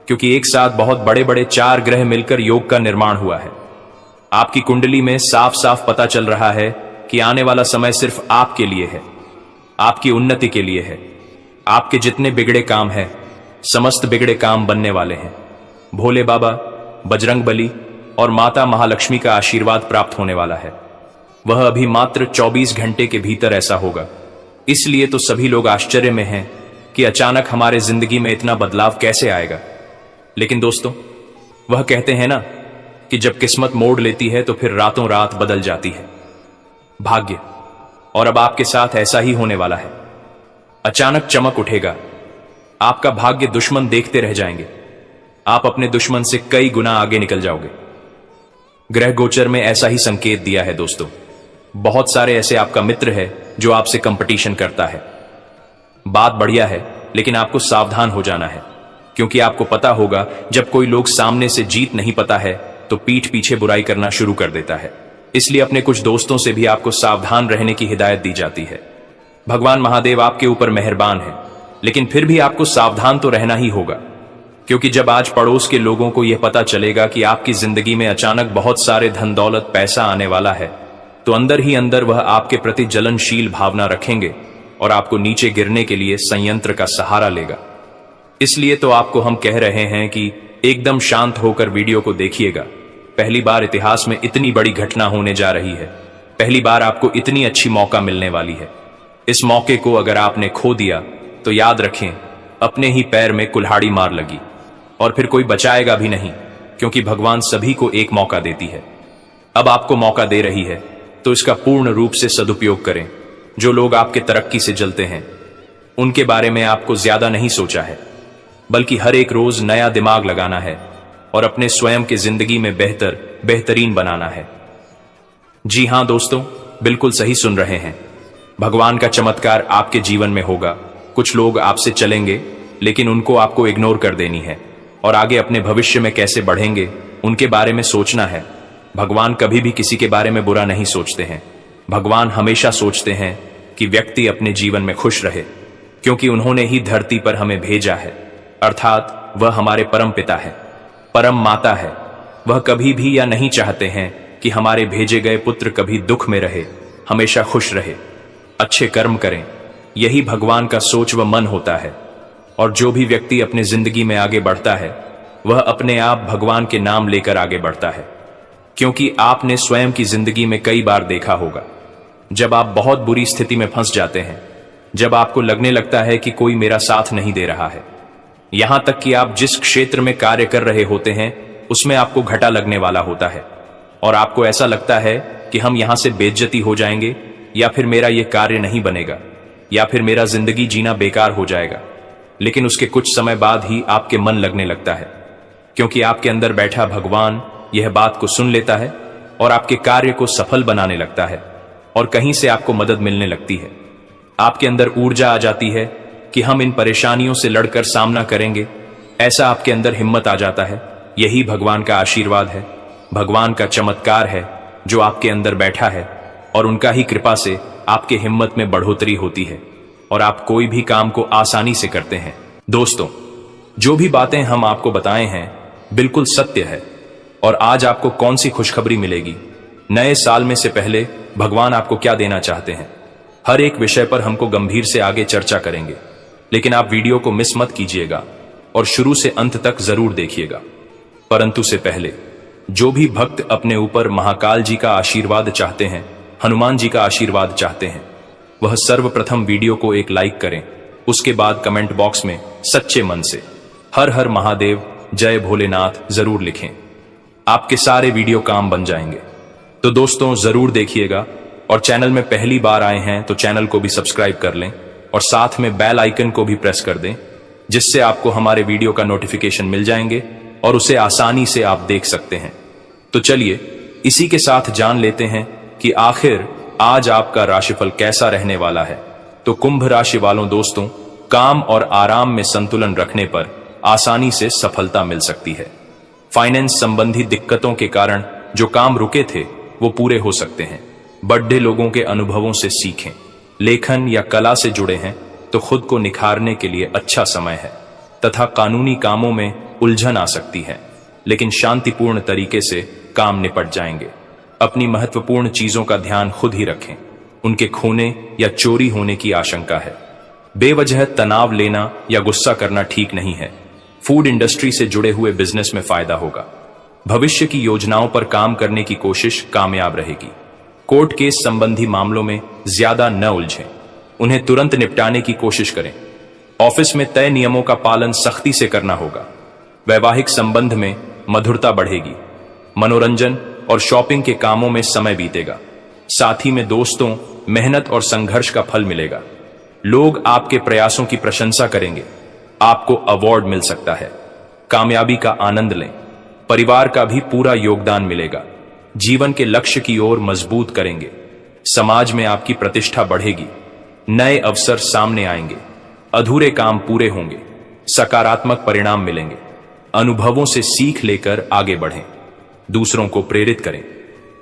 क्योंकि एक साथ बहुत बड़े बड़े 4 ग्रह मिलकर योग का निर्माण हुआ है। आपकी कुंडली में साफ साफ पता चल रहा है कि आने वाला समय सिर्फ आपके लिए है, आपकी उन्नति के लिए है। आपके जितने बिगड़े काम हैं, समस्त बिगड़े काम बनने वाले हैं। भोले बाबा, बजरंग बली और माता महालक्ष्मी का आशीर्वाद प्राप्त होने वाला है। वह अभी मात्र 24 घंटे के भीतर ऐसा होगा। इसलिए तो सभी लोग आश्चर्य में हैं कि अचानक हमारे जिंदगी में इतना बदलाव कैसे आएगा। लेकिन दोस्तों, वह कहते हैं ना कि जब किस्मत मोड़ लेती है तो फिर रातों रात बदल जाती है भाग्य। और अब आपके साथ ऐसा ही होने वाला है। अचानक चमक उठेगा, आपका भाग्य दुश्मन देखते रह जाएंगे, आप अपने दुश्मन से कई गुना आगे निकल जाओगे। ग्रह गोचर में ऐसा ही संकेत दिया है दोस्तों। बहुत सारे ऐसे आपका मित्र है जो आपसे कंपटीशन करता है। बात बढ़िया है, लेकिन आपको सावधान हो जाना है, क्योंकि आपको पता होगा जब कोई लोग सामने से जीत नहीं पाता है तो पीठ पीछे बुराई करना शुरू कर देता है। इसलिए अपने कुछ दोस्तों से भी आपको सावधान रहने की हिदायत दी जाती है। भगवान महादेव आपके ऊपर मेहरबान है, लेकिन फिर भी आपको सावधान तो रहना ही होगा, क्योंकि जब आज पड़ोस के लोगों को यह पता चलेगा कि आपकी जिंदगी में अचानक बहुत सारे धन दौलत पैसा आने वाला है, तो अंदर ही अंदर वह आपके प्रति जलनशील भावना रखेंगे और आपको नीचे गिरने के लिए संयंत्र का सहारा लेगा। इसलिए तो आपको हम कह रहे हैं कि एकदम शांत होकर वीडियो को देखिएगा। पहली बार इतिहास में इतनी बड़ी घटना होने जा रही है। पहली बार आपको इतनी अच्छी मौका मिलने वाली है। इस मौके को अगर आपने खो दिया तो याद रखें, अपने ही पैर में कुल्हाड़ी मार लगी और फिर कोई बचाएगा भी नहीं, क्योंकि भगवान सभी को एक मौका देती है। अब आपको मौका दे रही है तो इसका पूर्ण रूप से सदुपयोग करें। जो लोग आपके तरक्की से जलते हैं उनके बारे में आपको ज्यादा नहीं सोचा है, बल्कि हर एक रोज नया दिमाग लगाना है और अपने स्वयं के जिंदगी में बेहतरीन बनाना है। जी हां दोस्तों, बिल्कुल सही सुन रहे हैं। भगवान का चमत्कार आपके जीवन में होगा। कुछ लोग आपसे चलेंगे, लेकिन उनको आपको इग्नोर कर देनी है और आगे अपने भविष्य में कैसे बढ़ेंगे उनके बारे में सोचना है। भगवान कभी भी किसी के बारे में बुरा नहीं सोचते हैं। भगवान हमेशा सोचते हैं कि व्यक्ति अपने जीवन में खुश रहे, क्योंकि उन्होंने ही धरती पर हमें भेजा है, अर्थात वह हमारे परम पिता है, परम माता है। वह कभी भी या नहीं चाहते हैं कि हमारे भेजे गए पुत्र कभी दुख में रहे, हमेशा खुश रहे, अच्छे कर्म करें। यही भगवान का सोच व मन होता है। और जो भी व्यक्ति अपने जिंदगी में आगे बढ़ता है वह अपने आप भगवान के नाम लेकर आगे बढ़ता है, क्योंकि आपने स्वयं की जिंदगी में कई बार देखा होगा, जब आप बहुत बुरी स्थिति में फंस जाते हैं, जब आपको लगने लगता है कि कोई मेरा साथ नहीं दे रहा है, यहां तक कि आप जिस क्षेत्र में कार्य कर रहे होते हैं उसमें आपको घाटा लगने वाला होता है और आपको ऐसा लगता है कि हम यहां से बेइज्जती हो जाएंगे, या फिर मेरा यह कार्य नहीं बनेगा, या फिर मेरा जिंदगी जीना बेकार हो जाएगा। लेकिन उसके कुछ समय बाद ही आपके मन लगने लगता है, क्योंकि आपके अंदर बैठा भगवान यह बात को सुन लेता है और आपके कार्य को सफल बनाने लगता है और कहीं से आपको मदद मिलने लगती है। आपके अंदर ऊर्जा आ जाती है कि हम इन परेशानियों से लड़कर सामना करेंगे। ऐसा आपके अंदर हिम्मत आ जाता है। यही भगवान का आशीर्वाद है, भगवान का चमत्कार है जो आपके अंदर बैठा है, और उनका ही कृपा से आपके हिम्मत में बढ़ोतरी होती है और आप कोई भी काम को आसानी से करते हैं। दोस्तों, जो भी बातें हम आपको बताए हैं बिल्कुल सत्य है। और आज आपको कौन सी खुशखबरी मिलेगी? नए साल में से पहले भगवान आपको क्या देना चाहते हैं? हर एक विषय पर हमको गंभीर से आगे चर्चा करेंगे, लेकिन आप वीडियो को मिस मत कीजिएगा और शुरू से अंत तक जरूर देखिएगा। परंतु से पहले जो भी भक्त अपने ऊपर महाकाल जी का आशीर्वाद चाहते हैं, हनुमान जी का आशीर्वाद चाहते हैं, वह सर्वप्रथम वीडियो को एक लाइक करें। उसके बाद कमेंट बॉक्स में सच्चे मन से हर हर महादेव, जय भोलेनाथ जरूर लिखें। आपके सारे वीडियो काम बन जाएंगे। तो दोस्तों, जरूर देखिएगा और चैनल में पहली बार आए हैं तो चैनल को भी सब्सक्राइब कर लें और साथ में बेल आइकन को भी प्रेस कर दें, जिससे आपको हमारे वीडियो का नोटिफिकेशन मिल जाएंगे और उसे आसानी से आप देख सकते हैं। तो चलिए इसी के साथ जान लेते हैं कि आखिर आज आपका राशिफल कैसा रहने वाला है। तो कुंभ राशि वालों दोस्तों, काम और आराम में संतुलन रखने पर आसानी से सफलता मिल सकती है। फाइनेंस संबंधी दिक्कतों के कारण जो काम रुके थे वो पूरे हो सकते हैं। बड़े लोगों के अनुभवों से सीखें। लेखन या कला से जुड़े हैं तो खुद को निखारने के लिए अच्छा समय है, तथा कानूनी कामों में उलझन आ सकती है, लेकिन शांतिपूर्ण तरीके से काम निपट जाएंगे। अपनी महत्वपूर्ण चीजों का ध्यान खुद ही रखें, उनके खोने या चोरी होने की आशंका है। बेवजह तनाव लेना या गुस्सा करना ठीक नहीं है। फूड इंडस्ट्री से जुड़े हुए बिजनेस में फायदा होगा। भविष्य की योजनाओं पर काम करने की कोशिश कामयाब रहेगी। कोर्ट केस संबंधी मामलों में ज्यादा न उलझें। उन्हें तुरंत निपटाने की कोशिश करें। ऑफिस में तय नियमों का पालन सख्ती से करना होगा। वैवाहिक संबंध में मधुरता बढ़ेगी। मनोरंजन और शॉपिंग के कामों में समय बीतेगा। साथी में दोस्तों, मेहनत और संघर्ष का फल मिलेगा। लोग आपके प्रयासों की प्रशंसा करेंगे। आपको अवार्ड मिल सकता है। कामयाबी का आनंद लें। परिवार का भी पूरा योगदान मिलेगा। जीवन के लक्ष्य की ओर मजबूत करेंगे। समाज में आपकी प्रतिष्ठा बढ़ेगी। नए अवसर सामने आएंगे। अधूरे काम पूरे होंगे। सकारात्मक परिणाम मिलेंगे। अनुभवों से सीख लेकर आगे बढ़ें। दूसरों को प्रेरित करें।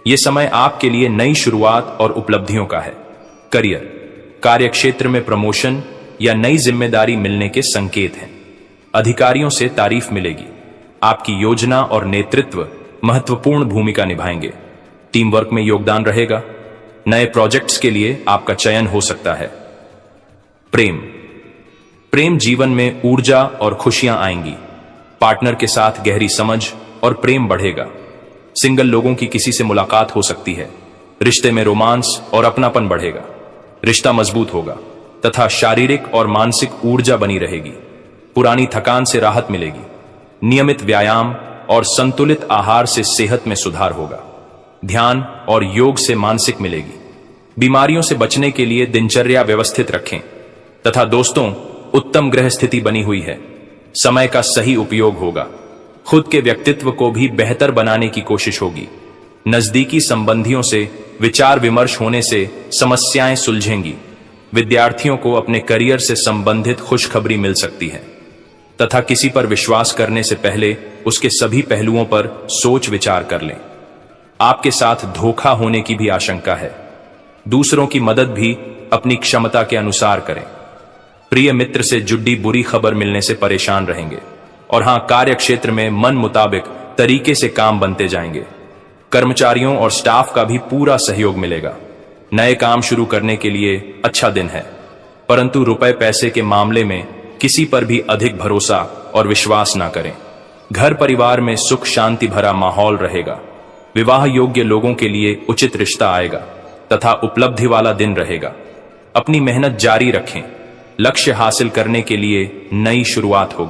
यह समय आपके लिए नई शुरुआत और उपलब्धियों का है। करियर, कार्यक्षेत्र में प्रमोशन या नई जिम्मेदारी मिलने के संकेत हैं। अधिकारियों से तारीफ मिलेगी। आपकी योजना और नेतृत्व महत्वपूर्ण भूमिका निभाएंगे। टीम वर्क में योगदान रहेगा। नए प्रोजेक्ट्स के लिए आपका चयन हो सकता है। प्रेम जीवन में ऊर्जा और खुशियां आएंगी। पार्टनर के साथ गहरी समझ और प्रेम बढ़ेगा। सिंगल लोगों की किसी से मुलाकात हो सकती है। रिश्ते में रोमांस और अपनापन बढ़ेगा। रिश्ता मजबूत होगा तथा शारीरिक और मानसिक ऊर्जा बनी रहेगी। पुरानी थकान से राहत मिलेगी। नियमित व्यायाम और संतुलित आहार से सेहत में सुधार होगा। ध्यान और योग से मानसिक मिलेगी। बीमारियों से बचने के लिए दिनचर्या व्यवस्थित रखें। तथा दोस्तों, उत्तम ग्रह स्थिति बनी हुई है। समय का सही उपयोग होगा। खुद के व्यक्तित्व को भी बेहतर बनाने की कोशिश होगी। नजदीकी संबंधियों से विचार विमर्श होने से समस्याएं सुलझेंगी। विद्यार्थियों को अपने करियर से संबंधित खुशखबरी मिल सकती है तथा किसी पर विश्वास करने से पहले उसके सभी पहलुओं पर सोच विचार कर लें। आपके साथ धोखा होने की भी आशंका है। दूसरों की मदद भी अपनी क्षमता के अनुसार करें। प्रिय मित्र से जुड़ी बुरी खबर मिलने से परेशान रहेंगे। और हां, कार्य क्षेत्र में मन मुताबिक तरीके से काम बनते जाएंगे। कर्मचारियों और स्टाफ का भी पूरा सहयोग मिलेगा। नए काम शुरू करने के लिए अच्छा दिन है, परंतु रुपए पैसे के मामले में किसी पर भी अधिक भरोसा और विश्वास ना करें। घर परिवार में सुख शांति भरा माहौल रहेगा। विवाह योग्य लोगों के लिए उचित रिश्ता आएगा तथा उपलब्धि वाला दिन रहेगा। अपनी मेहनत जारी रखें। लक्ष्य हासिल करने के लिए नई शुरुआत होगी।